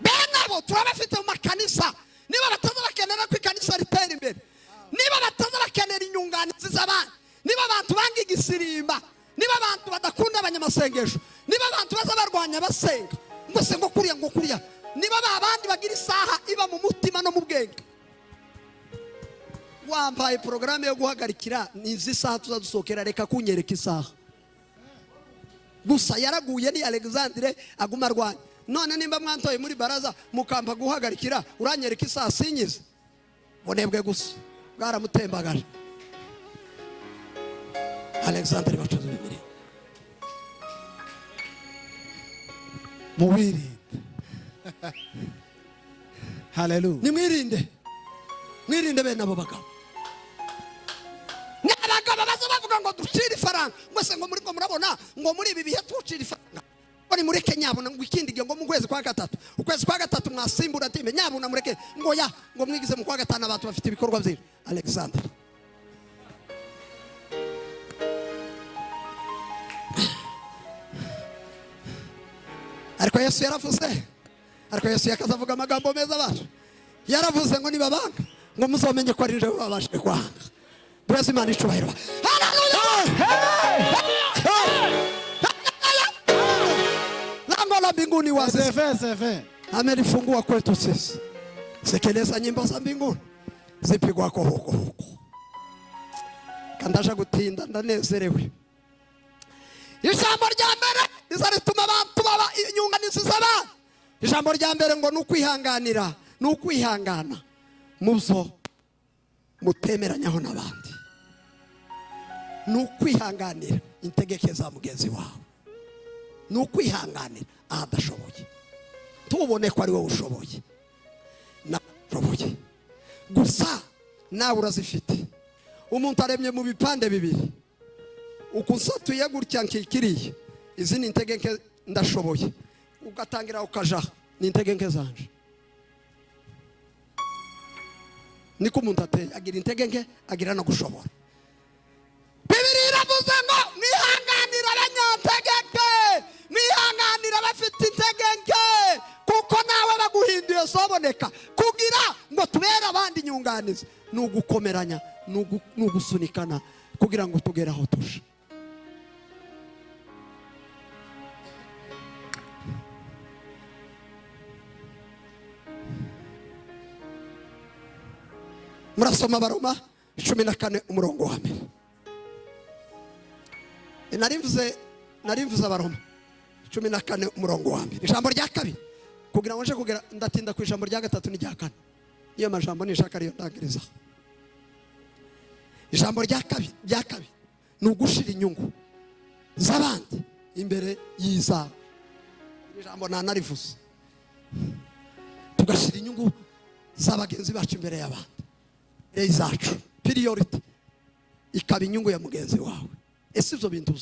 benabo turabafite mu makanisa niba bataza bakenera ko ikanisa ritera imbere niba bataza bakenera inyunganizi z'abandi niba abantu banga igisirimba niba abantu badakunda abanyamasengesho niba abantu baza barwanya basenga ngo kuriya niba babandi bagira isaha iba mu mutima no mu bwenge wambaye porogaramu yo guhagarikira nizi saha tuzadusohokera reka kunyereka isaha gusa yaraguye ni Alexandre aguma arwanya none nimba mwantoye muri baraza mukamba guhagarikira uranyereka isaha sinyize bonebwe gusa bwaramutembagaje Alexandre bacuzi b'imiringa Mubirinde. Hallelujah. Mwirinde bene abo bagabo n'abagabo baza bavuga ngo ducire ifaranga mwese ngo muri ko murabona ngo muri ibi bihe tucire ifaranga bari muri Kenya abona ngo ikindi ngo mu kwezi kwa gatatu ukwezi kwa gatatu mwasimbura time nyabuna mureke ngo ya ngo mwigize mu kwa gatanu abantu bafite ibikorwa byinshi Alexandre ariko Yesu yaravuze ariko Yesu yakazavuga amagambo meza baje yaravuze ngo niba banga ngo muzomenye ko ari je babashije kwanga Praise Imana icubahiro haleluya lango la mbinguni wazi Sefe. amelifungua kwetu sisi sekeleza nyimbo za mbinguni zipigwa kwa huko kandasha gutinda ndanezerewe ijambo rya mbere rizarituma abantu baba inyunganizi z'abandi ijambo rya mbere ngo nukwihanganira nukwihangana muzo mutemeranyaho n'abandi nukwihanganira integeke za mugenzi wawe nukwihanganira ahadashoboye tubone ko ari wowe ushoboye nashoboye gusa nawe urazifite umuntu aremye mu bipande bibiri ukusatuye gutya nkikiriye izi ni integeke ndashoboye ugatangira ukaja ni integeke zanje niko umuntu ateye agira integeke agira no gushobora Bibiri iravuze ngo mwihanganira abanyantegeke mwihanganira abafite integeke kuko nawe baguhinduye soboneka kugira ngo tubere abandi inyunganizi nugukomeranya nugusunikana kugira ngo tugere aho tuje murasoma Baroma 14 umurongo wa mbere narimvuze Baroma 14 umurongo wa mbere ijambo rya kabiri kugira ngo nje kugera ndatinda ku ijambo rya gatatu n'irya kane iyo majambo nishaka ariyo ndangiriza ijambo rya kabiri nugushira inyungu z'abandi imbere yiza ijambo narivuze tugashira inyungu z'abagenzi bacu imbere y'abandi zacu priority ikaba inyungu ya mugenzi wawe ese ibyo bintu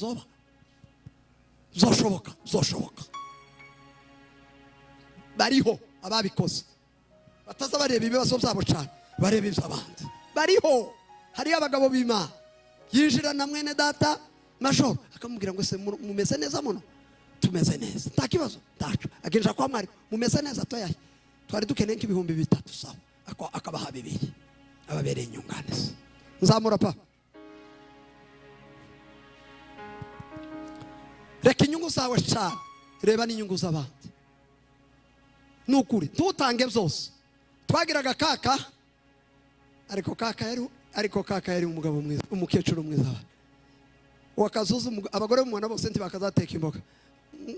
zoshoboka bariho ababikoze bataza bareba ibibazo byabo cyane bareba iby'abandi bariho hari abagabo b'Imana yinjira na mwene data major akamubwira ngo se mumeze neza muno tumeze neza nta kibazo tacu agenja kwa mwari mumeze neza toyaye twari dukeneye nk'ibihumbi 3 sawa akabaha 2 ababereye inyunganizi nzamura pa reka inyungu zawe cyane reba n'inyungu z'abandi nukuri tutange byose twagiraga kaka ariko kaka yari umugabo mwiza umukecuru mwiza wakazuza abagore mu mwana bose ntibakazateka imboga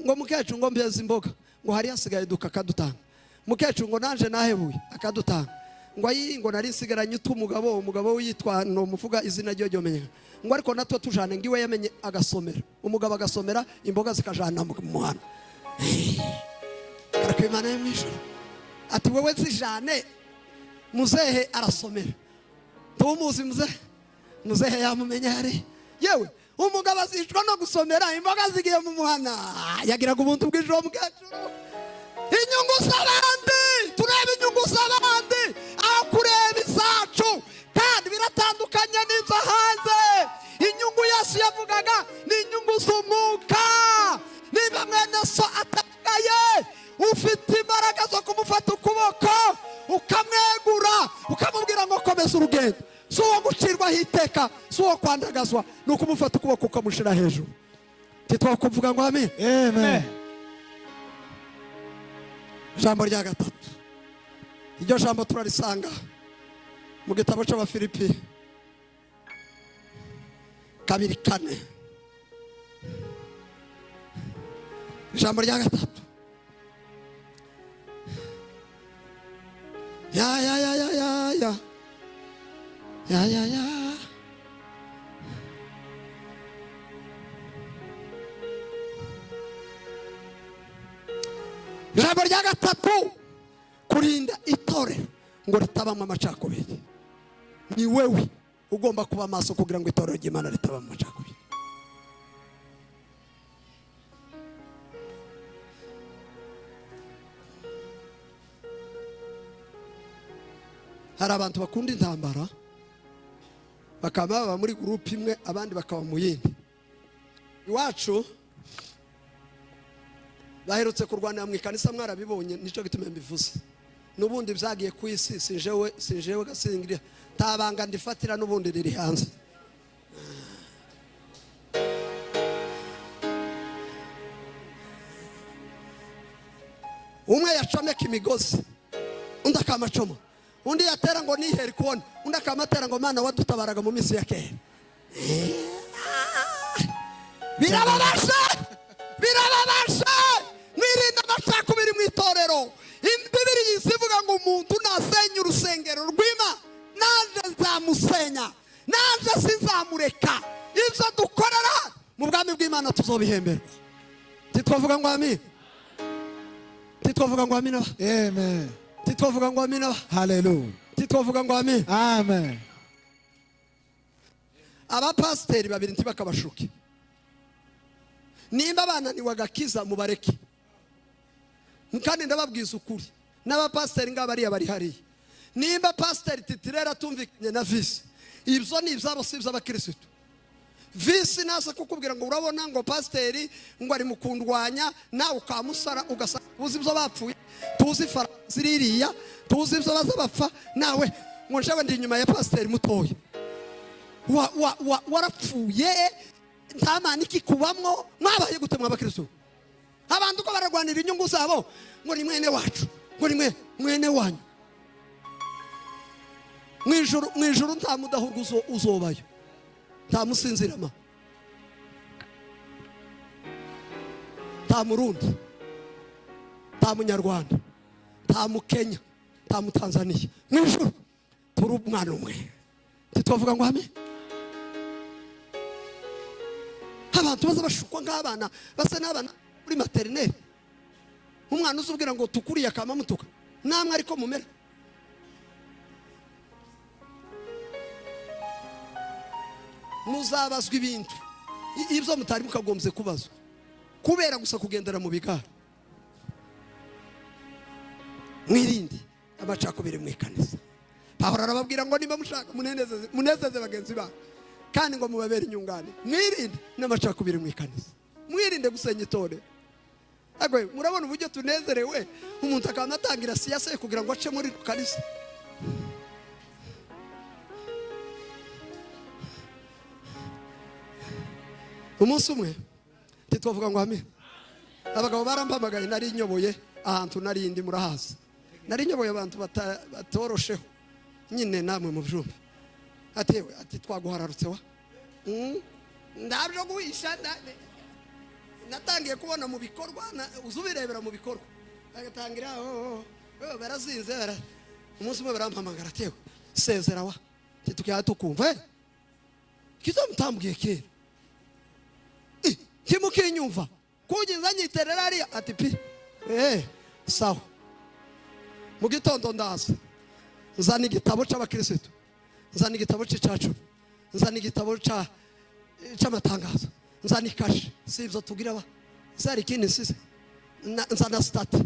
ngo mukecuru ngo mbeze imboga ngo hari hasigaye dukakadutanga mukecuru ngo nanje nahebuye akadutanga ngo ngo nari nsigaranye umugabo yitwa no muvuga izina ryo ryomenya ngo ariko natwe tujane ngiwe yamenye agasomera umugabo agasomera imboga zikajana mu muhanda ariko Imana yo mwijuru ati wewe zijane muzehe arasomera tumuzi muzehe yamumenya yari yewe umugabo azicwa no gusomera imboga zigiye mu muhana yagiraga ubuntu bw'ijoro bw'ejuru inyungu z'abandi tureba inyungu z'abandi aho kureba izacu kandi biratandukanye n'inzo hanze inyungu Yesu yavugaga ni inyungu z'umwuka niba mwene so atagaye ufite imbaraga zo kumufata ukuboko ukamwegura ukamubwira ngo komeza urugendo si uwo gucirwaho iteka si uwo kwandagazwa ni ukumufata ukuboko ukamushyira hejuru titwakuvuga ngo amen Amen. ijambo rya gatatu iryo jambo turarisanga mu gitabo cy'Abafilipi 2:4 ijambo rya gatatu ya ijambo rya gatatu kurinda itorero ngo ritabamo amacakubiri ni wewe ugomba kuba maso kugira ngo itorero ry'Imana ritabamo amacakubiri hari abantu bakunda intambara bakaba baba muri groupe imwe abandi bakaba mu yindi iwacu baherutse kurwanira mu ikanisa mwarabibonye nico gituma mbivuze nubundi byagiye ku isi sinjewe gasingira tabanga ndifatira nubundi riri hanze umwe yacomeka imigozi undi akamacoma undi yatera ngo niheri kubona undi akamatera ngo Mana wadutabaraga mu minsi ya kera birababasha mwirinda amacakubiri mu itorero Bibiri yivuga ngo umuntu nasenya urusengero rw'Imana naje nzamusenya naje sinzamureka ibyo dukorera mu bwami bw'Imana tuzobihemberwa titwavuga ngo amen titwavuga ngo amen Amen. titwavuga ngo amen Hallelujah. titwavuga ngo amen Amen. abapasiteri babiri ntibakabashuke nimba bananiwe agakiza mubareke kandi ndababwiza ukuri n'abapasiteri ngabariya bari hariya nimba pasiteri titirera tumvikanye na visi ibyo ni ibyabo si iby'abakirisitu visi nasa kukubwira ngo urabona ngo pasiteri ngo ari mu kundwanya nawe ukamusara ugasanga tuzi ibyo bapfuye tuzi faranga ziririya tuzi ibyo bazabapfa nawe ngo njewe ndi inyuma ya pasiteri mutoya warapfuye nta mana ikikubamwo mwabaye gute mw'abakirisitu abantu ko bararwanira inyungu zabo ngo ni mwene wacu ngo ni mwene wanyu mwijuru nta mudahurwa uzobayo nta musinzirama nta murundi nta munyarwanda nta mukenya nta mutanzaniya mwijuru turi umwana umwe titwavuga ngo amen abantu baza bashukwa nk'abana basa n'abana muri materineri umwana uzubwira ngo tukuriye akamamutuka namwe ariko mumera muzabazwa ibintu ibyo mutari mukagombye kubazwa kubera gusa kugendera mu bigara mwirinde amacakubiri mu ikanisa Pawulo arababwira ngo niba mushaka munezeze bagenzi banyu kandi ngo mubabere inyungane mwirinde n'amacakubiri mu ikanisa mwirinde gusenya itorero agwe murabona uburyo tunezerewe umuntu akanatangira siyasa kugira ngo ace muri kanisa umunsi umwe titwavuga ngo amen abagabo barambamagaye nari nyoboye ahantu nari ndi murahaza nari nyoboye abantu batorosheho nyine namwe mu byumba ati twaguhararutse wa ndabyo guhisha natangiye kubona mu bikorwa uzubirebera mu bikorwa agatangira barazinze umunsi umwe barampamagara atewe sezera wa tukiha tukumva kizo mutambwiye kera kimukinyumva kugeza nyiterera ari ati pi sawa. Mu gitondo ndaza nzana igitabo cy'abakirisitu, nzana igitabo cy'icyacu, nzana igitabo cy'amatangazo, nzana ikashi. Si ibyo tugira ba zari ikindi nsize, nzana stati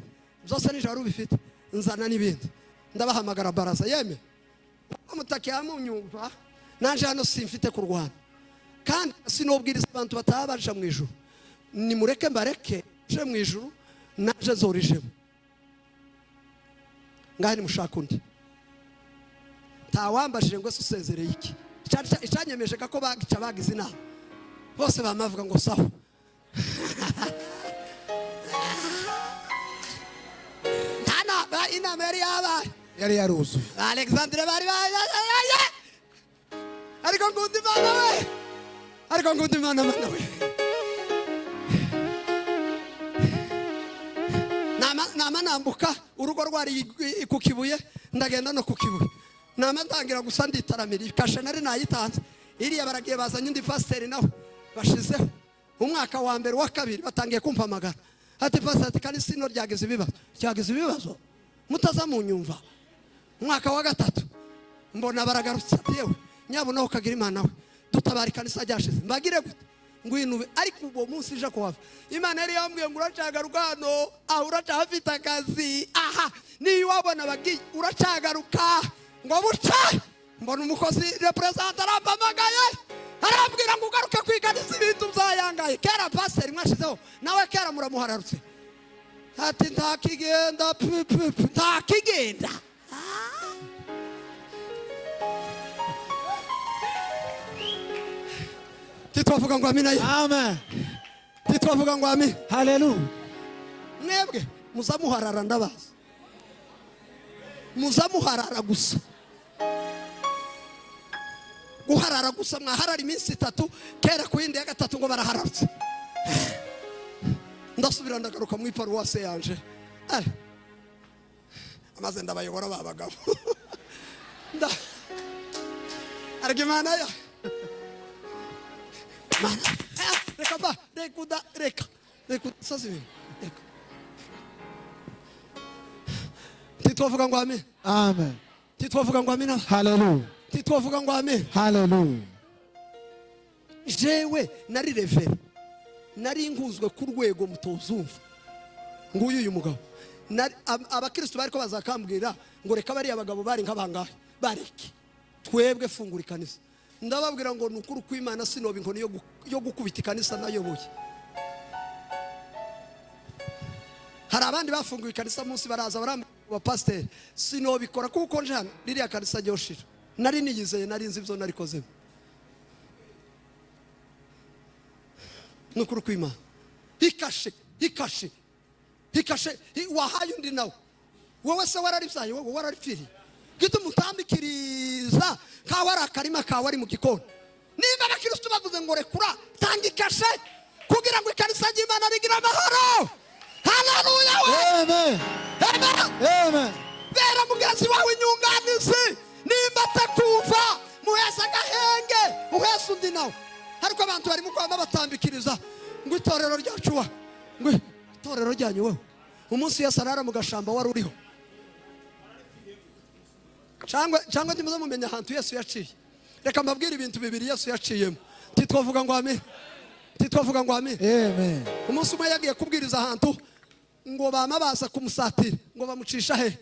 byose nijoro bifite, nzana n'ibindi. Ndabahamagara baraza, yeme amutakiye amunyumva nanje hano simfite kurwana kandi sinobwiriza abantu batabaje mu ijuru. Nimureke mbareke je mu ijuru naje zorijemo. Ngani mushaka undi tawambajije ngo susezereye iki icyanyemeje ko bagica bagize inama bose bamavuga ngo saho. Tana inama yari yaruzuye. Alexandre bari ariko ngundi mana we, ariko ngundi mana we. Nama nambuka urugo rwari ku Kibuye, ndagenda no ku Kibuye. Nama ntangira gusa nditaramira kashe nari nayitanze. Iriya baragiye bazanye ndi pasiteri nawe bashizeho umwaka wa mbere wa kabiri batangiye kumpamagara ati pasiteri kandi sino ryagize ibibazo mutaza mu nyumva. Umwaka wa gatatu mbona baragarutse ati yewe nyabona ukagira Imana we dutabari kanisa ryashize mbagire gute ngwinube. Ariko uwo munsi ije kuhava Imana yari yambwiye ngo uracagaruka hano aho uracafite akazi. Aha niyo wabona bagiye uracagaruka ngo buca. Mbona umukozi represent arampamagaye arambwira ngo ugaruke kwiganiza ibintu byayangaye. Kera pasiteri mwashizeho nawe kera muramuhararutse ati ntakigenda ntakigenda. Titwavuga ngo amina. Amen. Titwavuga ngo amina. Hallelujah. Mwebwe muzamuharara ndabaza. Muzamuharara gusa. Guharara gusa mwaharara iminsi 3 kera ku yindi ya gatatu ngo barahararutse. Ndasubira ndagaruka mu iparuwase yanje. Amaze ndabayobora babagabo. Argimana ya. Mana. Reka ba, reka sasa hivi. Reka. Titwavuga ngo amen. Amen. Titwavuga ngo amina. Hallelujah. Titwavuga ngo amen. Hallelujah. Jewe nari revere. Nari nkuzwe ku rwego mutozumva. Nguyu uyu mugabo. Abakristo bariko bazakambwira ngo reka bari abagabo bari nk'abangahe. Bareke. Twebwe fungura ikanisa. Ndababwira ngo nukuru kw'Imana sinoba inkoni yo gukubita ikanisa nayoboye. Hari abandi bafunguye ikanisa munsi baraza baramba pasiteri sinobikora kuko njana ririya kanisa ryoshira. Nari niyizeye nari nzi ibyo narikoze. Nukuru kw'Imana. Ikashe wahaye undi nawe. Wowe se wararibyaye wowe wararipfiriye. Gitu mutambikiriza kawa ari akarima kawe ari mu gikoni. Nimba abakristo bavuze ngo rekura tanga ikashe kugira ngo ikanisa ry'Imana rigira amahoro. Hallelujah. Amen. Amen. Bera mugenzi wawe inyunganizi nimba atakumva muheza agahenge uheza undi nawe. Ariko abantu bari mu kwamba batambikiriza ngo itorero ryacu wa ngo itorero ryanyu wewe umunsi Yesu arara mu gashamba wari uriho. Cyangwa ndimuze mumenya ahantu Yesu yaciye. Reka mbabwire ibintu bibiri Yesu yaciyemo. Titwavuga ngo amen. Titwavuga ngo amen. Amen. Umunsi umwe yagiye kubwiriza ahantu ngo bamabaza kumusatira ngo bamucisha he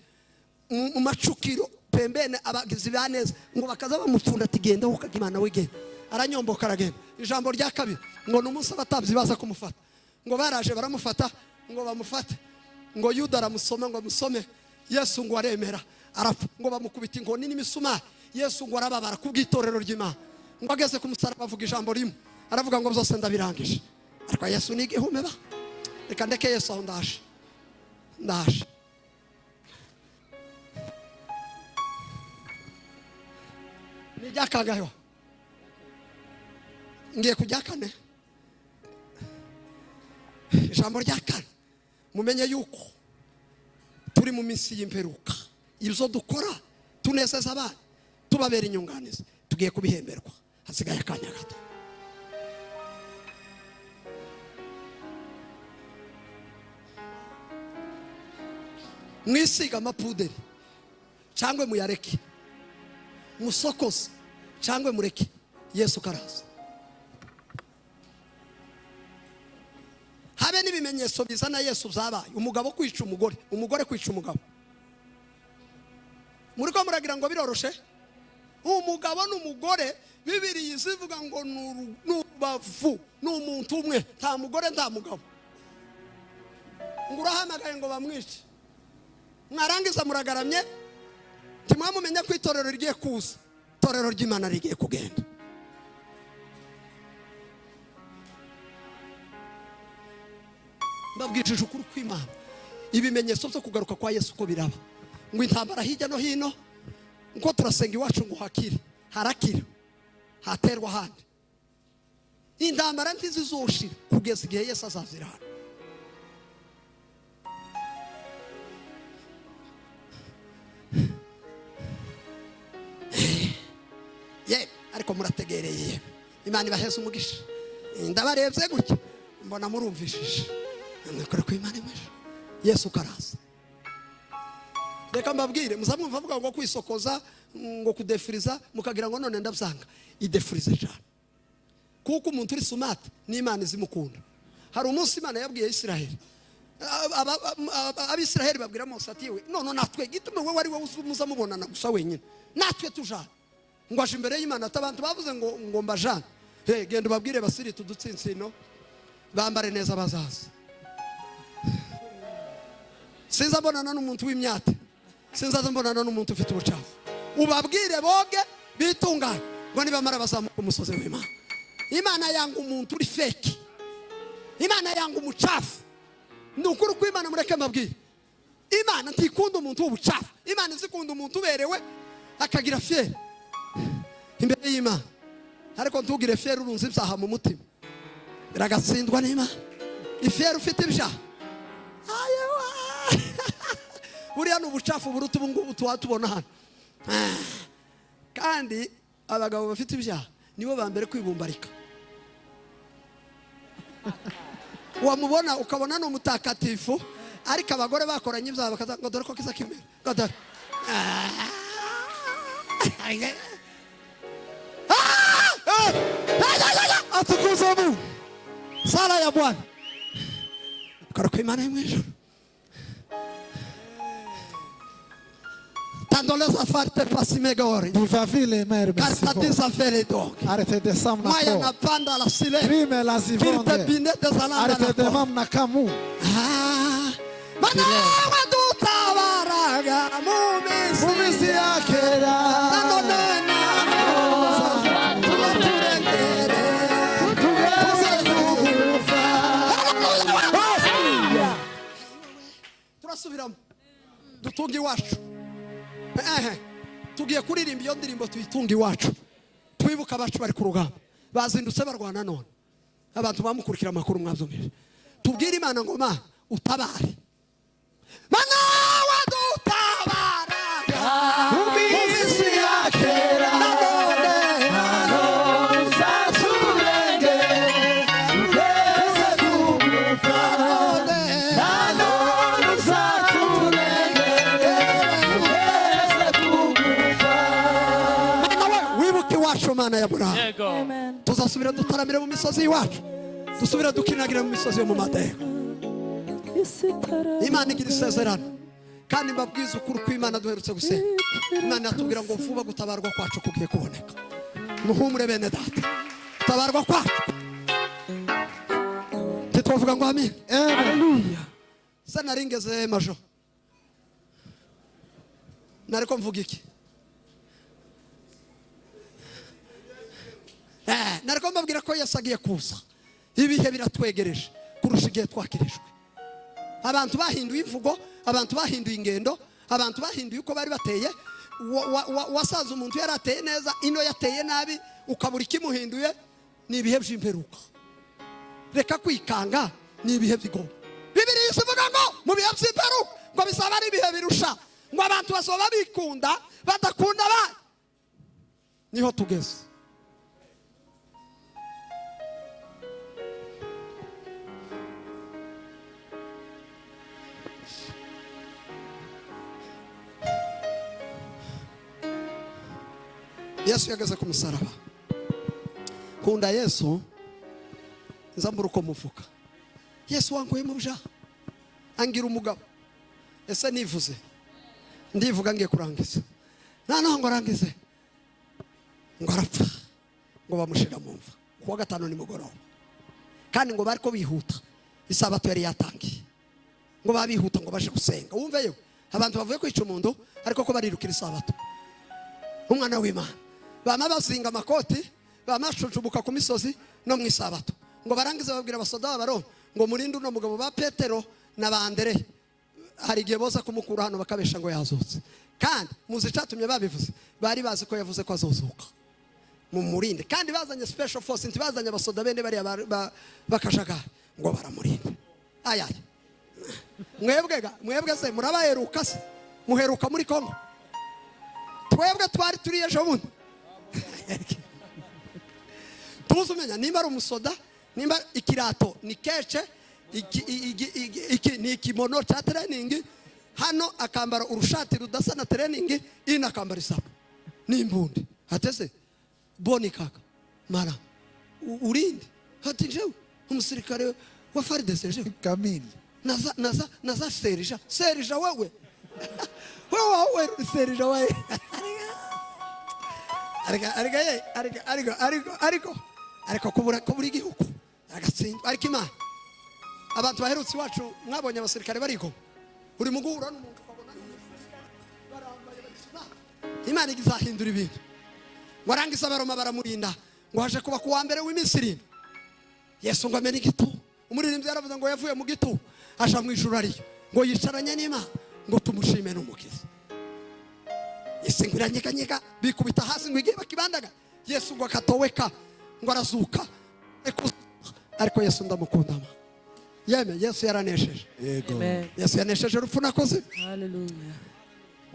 mu macukiro pembene abagizi baneza ngo bakaza bamupfunda ati genda ukaga Imana wigenda. Aranyomboka aragenda. Ijambo rya kabiri ngo numunsi abatabyi baza kumufata ngo baraje baramufata ngo bamufate ngo Yuda aramusoma ngo amusome Yesu ngo aremera arapfa ngo bamukubita inkoni n'imisuma. Yesu ngo arababara kubw'itorero ry'Imana ngo ageze ku musaraba avuga ijambo rimwe aravuga ngo byose ndabirangije. Ariko Yesu ni igihume ba reka ndeke Yesu aho ndaje ni ryakagayo ngiye kujya kane. Ijambo rya kane mumenye yuko turi mu minsi y'imperuka. Ibyo dukora tunezeza abandi tubabera inyunganizi tugiye kubihemberwa hasigaye akanya gato. mwisiga amapuderi cyangwa muyareke, musokoze cyangwa mureke, Yesu karaza. Habe n'ibimenyetso bizana Yesu byabaye, umugabo kwica umugore, umugore kwica umugabo. Muri ko muragira ngo biroroshe? Umugabo n'umugore Bibiliya izivuga ngo nubavu n'umuntu umwe, nta mugore nta mugabo. Ngurahamagaye ngo bamwice, mwarangiza muragaramye, ntimwamumenya ko itorero rigiye kuza, itorero ry'Imana rigiye kugenda. Mbabwishije ukuri kw'Imana, ibimenyetso byo kugaruka kwa Yesu ko biraba, ngo intambara hirya no hino, ngo turasenga iwacu ngo hakire, harakira, haterwa handi. Intambara ntizizoshira kugeza igihe Yesu azazira hano. Ariko murategereye, Imana ibaheze umugisha. Ndabarebye gutya mbona murumvishije, nakora ko Imana imesha. Yesu karaza. Reka mbabwire, muzamwumva avuga ngo kwisokoza, ngo kudefiriza, mukagira ngo none ndabyanga. Idefirize cyane, kuko umuntu uri sumate n'Imana izimukunda. Hari umunsi Imana yabwiye Isiraheli, Abisiraheli babwira Mose ati we none natwe gitume we wari wowe muzamubonana gusa wenyine, natwe tujana ngo aje imbere y'Imana. Atabantu bavuze ngo mbajana, genda ubabwire basiri tudutsinsino bambare neza bazaza. Sinza mbonana n'umuntu w'imyate, sinza mbonana n'umuntu ufite ubucafu. Ubabwire boge bitunganye ngo nibamara bazamuka umusozi w'Imana. Imana yanga umuntu uri fake, Imana yanga umucafu. Nukuri ko Imana mureke mbabwire, Imana ntikunda umuntu w'ubucafu. Imana izikunda umuntu uberewe akagira fier imbere y'Imana. Ariko ntugire fier urunze ibyaha mu mutima, biragatsindwa n'Imana. Ifier ufite ibyaha, ayewa buriya n'ubucafu buruta ubu ngubu tubona hano. Kandi abagabo bafite ibyaha nibo bambere kwibumbarika. Wamubona ukabona ni umutakatifu, ariko abagore bakoranye ibyaha bakaza ngo dore ko kiza kimwe ngo dore atukuza Mungu. Sala ya Bwana karako Imana y'imwijuru. Dans les affaires te passi megori. Tu vas vile mer Carta des affaires donc. Arrête de samna Maya ko. na panda la sile. Prime la zivonde. Kirte binet de zalanda. Arrête de mam na kamu. Mana waduta waraga mumisi akera. Turasubiramo dutunge iwacu. Tugiye kuririmba iyo ndirimbo tuyitunga iwacu, twibuka abacu bari ku rugamba bazindutse barwana none. Abantu bamukurikira amakuru mwabyumvise, tubwire Imana ngo Mana utabare, Mana wadutabaraga mu minsi ya kera, none uzaturenge ugeze ku gupfa, none uzaturenge ugeze ku gupfa. Mana we wibuke iwacu, Mana ya Burahamu. Yego. Tuzasubira dutaramire mu misozi y'iwacu, dusubira dukinagire mu misozi yo mu mateka. Imana igira isezerano, kandi mbabwiza ukuri ko Imana duherutse gusenga. Imana yatubwira ngo vuba gutabarwa kwacu kugiye kuboneka. Muhumure bene data, gutabarwa kwacu titwavuga ngo amen. Haleluya. Sanaringeze majo, nariko mvuga iki? Nariko mbabwira ko Yesu agiye kuza, ibihe biratwegereje kurusha igihe twakirijwe. Abantu bahinduye imvugo, abantu bahinduye ingendo, abantu bahinduye uko bari bateye. Wasaza umuntu yarateye neza, ino yateye nabi, ukabura ikimuhinduye. Ni ibihe by'imperuka, reka kwikanga, ni ibihe bigoye. Bibiliya ivuga ngo mu bihe by'imperuka ngo bizaba ari ibihe birusha, ngo abantu bazoba bikunda badakunda abandi. Niho tugeze. Yesu yageze ku musaraba. Kunda Yesu nzambura uko muvuka. Yesu wanguye mu byaha angira umugabo. Ese nivuze ndivuga ngiye kurangiza. Noneho ngo arangize ngo arapfa ngo bamushira mu mva kuwa gatanu ni mugoroba. Kandi ngo bariko bihuta isabato yari yatangiye ngo babihuta ngo baje gusenga. Wumve yewe abantu bavuye kwica umuntu ariko ko barirukira isabato. Umwana w'Imana bama bazinga amakoti bamashujubuka ku misozi no mu isabato ngo barangize babwira abasoda b'Abaroma ngo murinde uno mugabo ba Petero na ba Andere hari igihe boza kumukura hano bakabesha ngo yazutse. Kandi muzi cyatumye babivuze bari bazi ko yavuze ko azozuka. Mumurinde kandi bazanye special force ntibazanye abasoda bene bari bakajagara ngo baramurinda. Ayaye mwebwe se murabaheruka se muheruka muri Kongo. Twebwe twari turiye ejo bundi tuzumenya nimba ari umusoda nimba ikirato ni keche iki ni kimono cha training hano akambara urushati rudasa na training ina akambara isapu n'imbundi hatese boni kaka mara urinde hati jewe umusirikare wa FARDC jewe Kamili naza serija wewe wewe serija wewe ariko kubura igihugu agatsindwa. Ariko Imana abantu baherutse iwacu mwabonye abasirikare bariko uri mugura n'umuntu ukabona barambaye barisuna. Imana igizahindura ibintu. Warangiza Abaroma baramurinda ngo haje kuba kuwa mbere w'imisiri. Yesu ngo amene gitu umuririmbyi yaravuze ngo yavuye mu gitu aja mu ijuru ariyo ngo yicaranye n'Imana ngo tumushime n'umukiza. Yesu ngo iranyeganyega bikubita hasi ngo igihe bakibandaga. Yesu ngo akatoweka ngo arazuka ariko Yesu ndamukunda. Yeme Yesu yaranesheje. Yego. Yesu yanesheje urupfu nakoze. Hallelujah.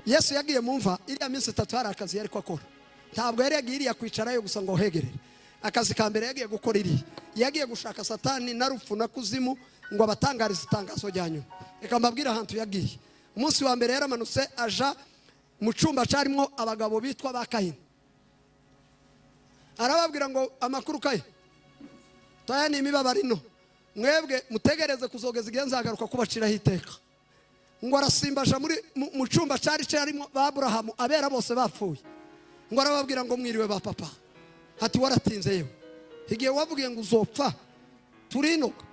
Yesu yagiye mumva iriya minsi 3 hari akazi yari kwakora. Ntabwo yari yagiye iriya kwicarayo gusa ngo hegerere. Akazi ka mbere yagiye gukora iri. Yagiye gushaka Satani na rupfu na kuzimu ngo abatangarize itangazo ryanyu. Reka mbabwira ahantu yagiye. Umunsi wa mbere yaramanutse aja mu cyumba cyarimo abagabo bitwa ba Kahini. Arababwira ngo amakuru kaye toya ni imibabarino mwebwe mutegereze kuzogeza igihe nzagaruka kubaciraho iteka. Ngo arasimbaje muri mu cyumba cyarimo ba Aburahamu abera bose bapfuye. Ngo arababwira ngo mwiriwe ba papa ati waratinze yewe igihe wavugiye ngo uzopfa turinoka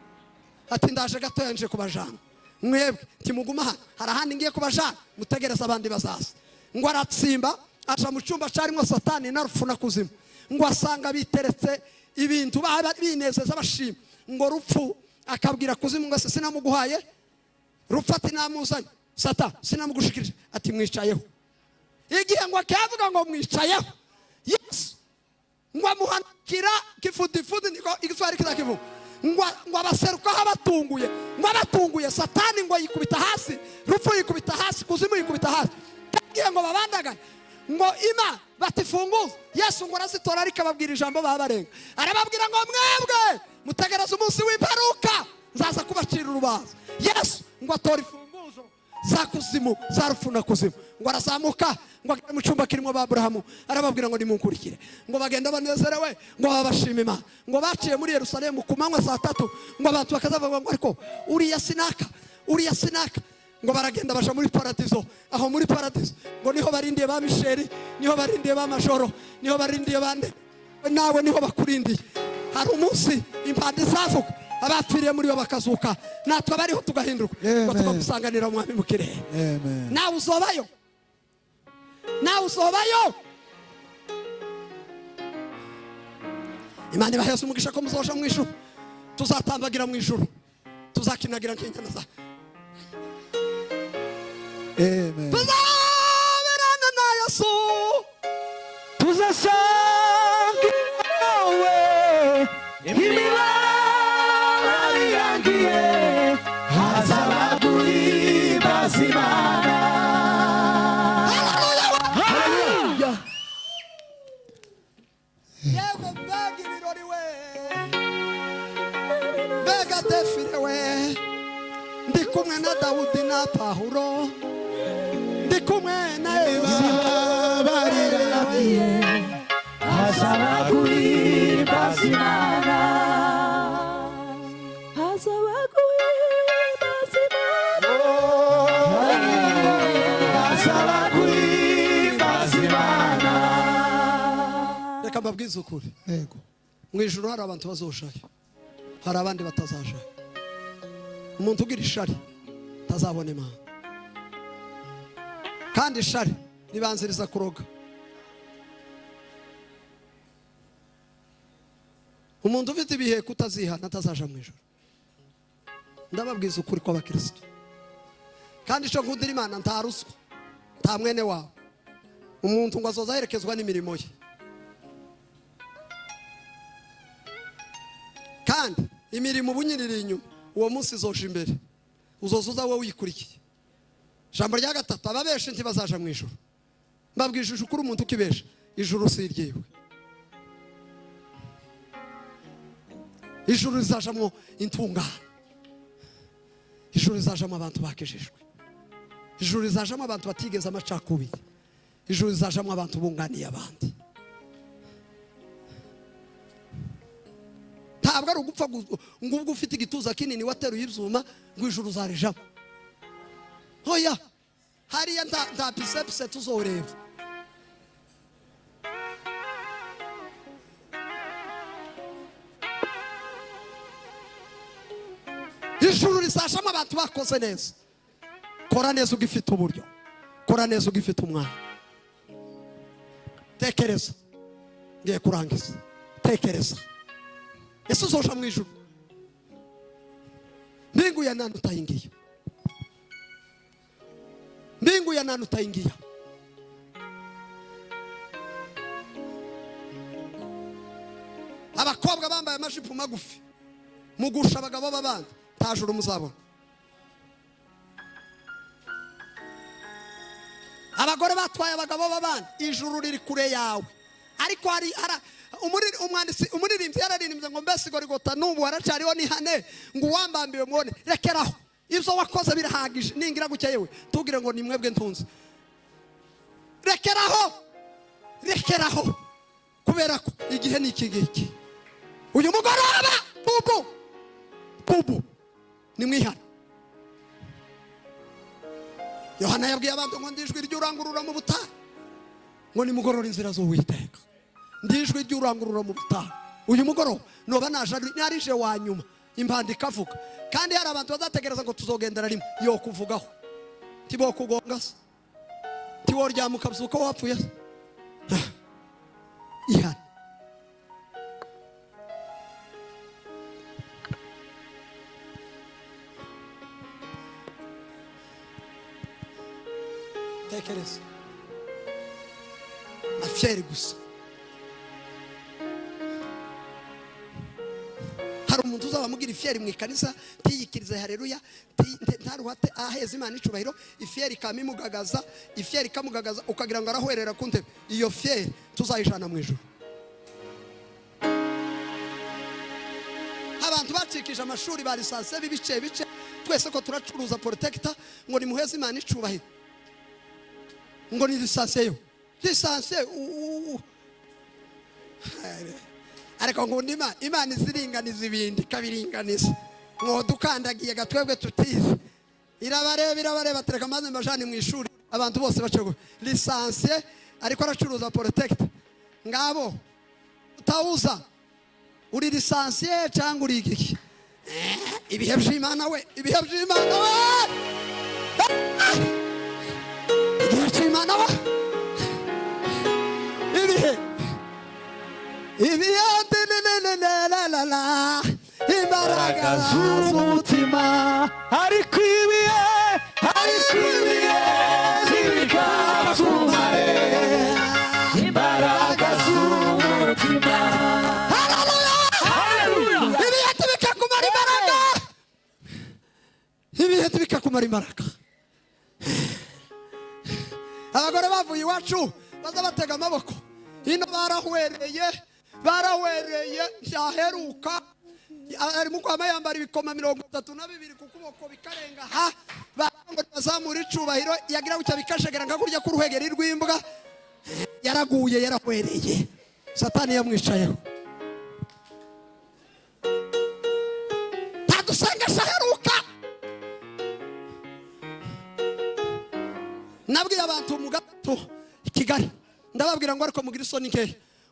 ati ndaje gatoya nje kubajana mwebwe timuguma hari ahandi ngiye kubajana mutegereza abandi bazaza. Ngo aratsimba aca mu cyumba cyarimo Satani na rupfu na kuzimu. Ngo asanga biteretse ibintu binezeza bashima. Ngo rupfu akabwira kuzimu ngo sinamuguhaye. Rupfu ati namuzanye. Sata sinamugushikirije ati mwicayeho. Igihe ngo akavuga ngo mwicayeho Yesu ngo amuhanukira kifudifudi niko igiswari kizakivuga ngo abaseruka abatunguye ngo abatunguye Satani ngo yikubita hasi rupfu yikubita hasi kuzimu yikubita hasi. Igihe ngo babandagaye ngo ima batifunguza Yesu ngo arazitora ariko ababwira ijambo babarenga. Arababwira ngo mwebwe mutegereza umunsi w'imperuka nzaza kubacira urubanza. Yesu ngo atora imfunguzo za kuzimu za rupfu na kuzimu. Ngo arazamuka ngo agere mu cyumba kirimo ba Aburahamu arababwira ngo nimunkurikire. Ngo bagenda banezerewe ngo babashima Imana. Ngo baciye muri Yerusalemu ku manywa saa 3 ngo abantu bakazavuga ngo ariko uriya sinaka ngo baragenda baje muri paradizo. Aho muri paradizo ngo niho barindiye ba Misheri niho barindiye ba Majoro niho barindiye bande nawe niho bakurindiye. Hari umunsi impande zavuga abapfiriye muri bo bakazuka natwe bariho tugahinduka ngo tukamusanganira umwami mu kirere. Amen. Nawe uzobayo Imana ibaheze umugisha ko muzoja mu ijuru tuzatambagira mu ijuru tuzakinagira nk'inyana za Amen. tuzaberana na Yesu Tuzasangira nawe imibabaro yangiye hazaba guhimbaza Imana. Hallelujah. yewe mbega ibirori we mbega defile we ndi kumwe na Dawudi na Pawulo ndi kumwe na Eva Barira mbabwiza ukuri yego mu ijuru hari abantu bazoshayo hari abandi batazajayo umuntu ugira ishari tazabona Imana kandi ishari ribanziriza kuroga umuntu ufite ibihe kutazihana atazaja mu ijuru ndababwiza ukuri kw'abakristo kandi cyo nkundira Imana nta ruswa nta mwene wawe umuntu ngo azoza aherekezwa n'imirimo ye kandi imirimo ubunyirira inyuma uwo munsi izoje imbere uzoza uza wowe wikurikiye ijambo rya gatatu ababeshe ntibazaja mu ijuru mbabwishije ukuri umuntu ukibesha ijuru si iryiwe ijuru rizajamo intungane ijuru rizajamo abantu bakijijwe ijuru rizajamo abantu batigeze amacakubiri ijuru rizajamo abantu bunganiye abandi ntabwo ari ugupfa ngubwo ufite igituza kinini wateruye ibyuma ngo ijuru zarijamo hoya hariya nta pisepise tuzoreba ijuru rizashamo abantu bakoze neza kora neza ugifite uburyo kora neza ugifite umwanya tekereza ngiye kurangiza tekereza ese uzoja mu ijuru mbingu ya nani utayingiye mbingu ya nani utayingiye abakobwa bambaye amajipo magufi mugusha abagabo b'abandi nta juru muzabona abagore batwaye abagabo b'abandi ijuru riri kure yawe ariko hari umuririmbyi yararirimbye ngo mbese igorigota n'ubu haracariho nihane ngo uwambambiwe mubone rekeraho ibyo wakoze birahagije ningira gutya yewe tubwire ngo ni mwebwe ntunze rekeraho kubera ko igihe ni iki ngiki uyu mugoroba bubu ni mwihana Yohana yabwiye abantu ngo ndijwi ry'urangurura mu butayu ngo nimugorora inzira z'Uwiteka ndijwi ry'urangurura mu butayu uyu mugoroba noba narije wa nyuma impanda ikavuga kandi hari abantu bazategereza ngo tuzogendera rimwe yo kuvugaho tibo kugonga se tiwo ryamuka byuko wapfuye ihana tekereza afyeri gusa hari umuntu uzaba mugira ifyeri mu ikanisa tiyikirize haleluya ntaruhate aheza Imana icubahiro ifyeri kamimugagaza ifyeri kamugagaza ukagira ngo arahwerera ku ntebe iyo fyeri tuzayijana mu ijuru abantu bacikije amashuri bari sanse bibice twese ko turacuruza protector ngo ni muheza Imana icubahiro ngo ni lisanse ariko ngo Imana iziringaniza ibindi kabiringaniza ngo dukandagiye gatwebwe tutize irabareba tereka maze mbajane mu ishuri abantu bose bacego lisanse ariko aracuruza protector ngabo utawuza uri lisanse cyangwa uri igiki ibihe by'Imana we imbaraga z'umutima ariko ibihe zibikatumare imbaraga z'umutima ibihe tubikakumara imbaraga abagore bavuye iwacu baza batega amaboko hino barahwereye ntiyaheruka arimo kwama yambara ibikoma 32 ku kuboko bikarenga ha barango bazamura icubahiro yagira gucya bikashegera ngakurya ku ruhegeri rw'imbwa yaraguye yarahwereye satani yamwicayeho tadusanga shaheruka nabwiye abantu mu gato Kigali ndababwira ngo ariko mugira isoni nke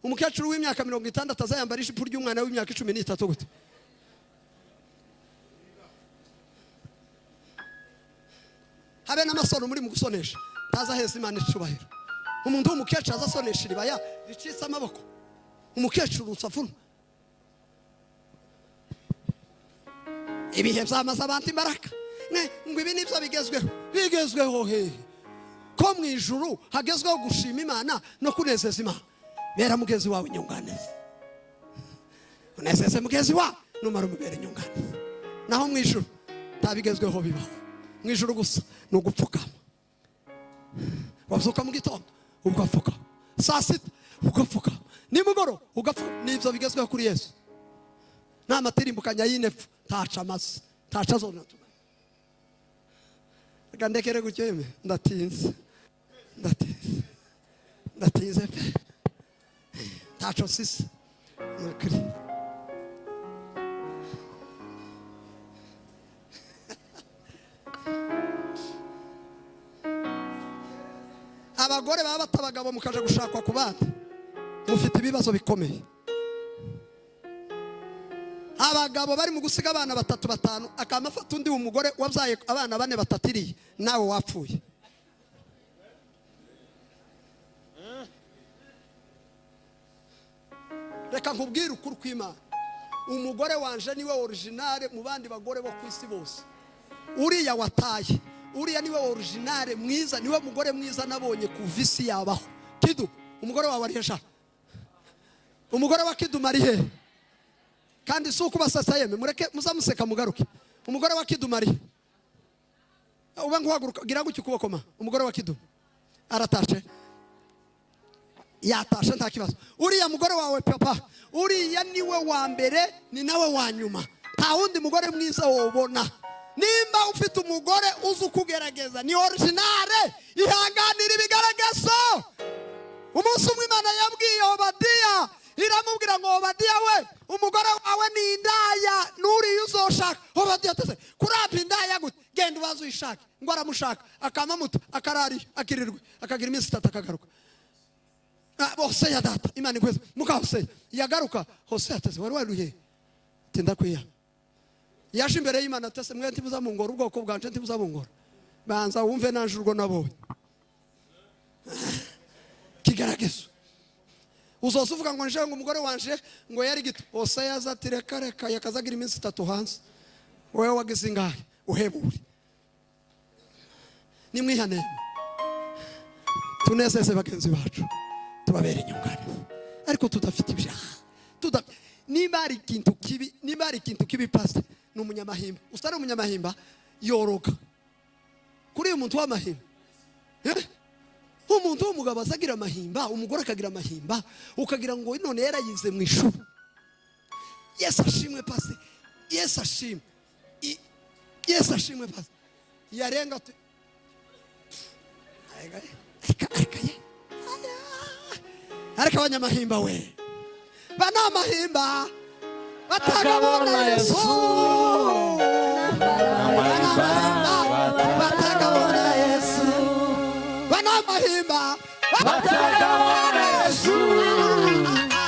umukecuru w'imyaka 60 azayambara ijipo ry'umwana w'imyaka 13 gute? Habe n'amasono muri mu gusonesha taza heza Imana icubahiro. Umuntu w'umukecuru azasonesha iribaya ricitse amaboko, umukecuru utsafuna ibihe byamaze abantu imbaraga ngo ibi nibyo bigezweho he ko mu ijuru hagezweho gushima Imana no kunezeza Imana. Bera mugezi wawe inyunganizi, unezeze mugezi wawe numara umubere inyunganizi. Naho mu ijuru ntabigezweho bibaho. Mu ijuru gusa no gupfukama, wabyuka mu gitondo ugapfukama, saa sita ugapfukama, nimugoro ugapfukama. Nibyo bigezweho kuri Yesu. Nta matirimbukanya y'inepfu, ntaca amazi, ntaca zona tuma. Gandekere gutyo yeme ndatinze pe ntaco sisi nakuri. Abagore baba batabagabo mukaje gushakwa ku bandi, mufite ibibazo bikomeye. Abagabo bari mu gusiga abana 3-5 akamafata undi umugore wabyaye abana 4-3 nawe wapfuye. Reka nkubwire ukuri kw'Imana, umugore wanje niwe originale mu bandi bagore bo ku isi bose. Uriya wataye, uriya niwe originale mwiza, niwe mugore mwiza nabonye ku visi yabaho. Kidu umugore wawe ari hesha, umugore wa Kidu mari he? Kandi suko basasa yeme mureke muzamuseka mugaruke. Umugore wa Kidu mari uba nguhaguruka gira gutyo kuboko ma. Umugore wa Kidu aratashe, yatashe nta kibazo. Uriya mugore wawe papa, uriya niwe wa mbere ni nawe wa nyuma. Nta wundi mugore mwiza wobona. Nimba ufite umugore uzi kugerageza ni originale, ihanganira ibigaragazo. Umunsi umwe Imana yabwiye Obadiya, iramubwira ngo Obadiya we, umugore wawe ni indaya nuri uzoshaka. Obadiya atese kurapa indaya gute? Genda ubaze uyishake. Ngo aramushaka akamamuta akarari akirirwe akagira iminsi 3 akagaruka. Hose ya data Imana igweze muka Hose yagaruka. Hose atese wari waruhe tenda kwiya yaje imbere y'Imana atese mwe ntibuzamungora ubwoko bwanje ntibuzamungora. Banza wumve nanje urwo nabonye kigaragazo. Uzoza uvuga ngo nje ngo umugore wanje ngo yari gito. Hose yazatire kareka yakazagira iminsi 3 hanze. Wewe wagize ingahe uhebure? Nimwihane tunezeze bagenzi bacu, tubabere inyungane ariko tudafite ibyaha. Niba ari ikintu kibi pastor ni umunyamahimba. Usari umunyamahimba yoroka kuri uyu muntu w'amahimba. Umuntu w'umugabo azagira amahimba, umugore akagira amahimba, ukagira ngo none yarayize mu ishuri. Yesu ashimwe pastor, Yesu ashimwe, Yesu ashimwe pastor. Yarenga ariko abanyamahimba we bana amahimba batagabona Yesu, batagabona Yesu, bana amahimba batagabona Yesu,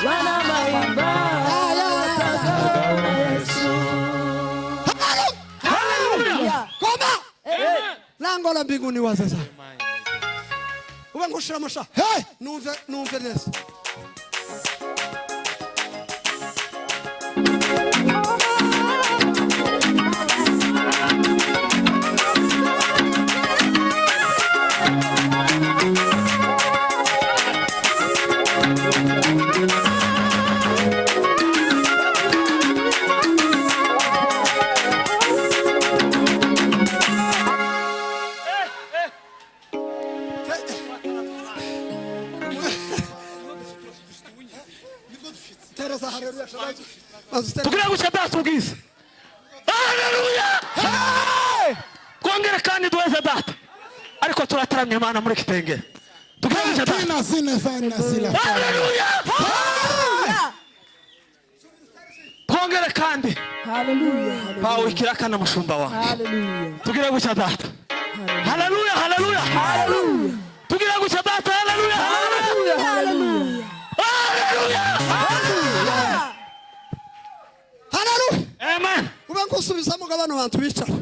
bana amahimba batagabona Yesu. Haleluya! Koma! Lango la mbinguni wazaza. Uba ngushira amasha. Hey! Numve neza. Tugira gushata tubwize. Haleluya! Kongera kandi duweze data. Ariko turataramye Imana muri kitengera. Tugira gushata. Haleluya! Kongera kandi. Haleluya. Pawe kirakana mushumba wa. Haleluya. Tugira gushata data. Haleluya, haleluya. Haleluya. Tugira gushata data. Haleluya. Haleluya. Haleluya. nkusubizamo ngo bano bantu bicara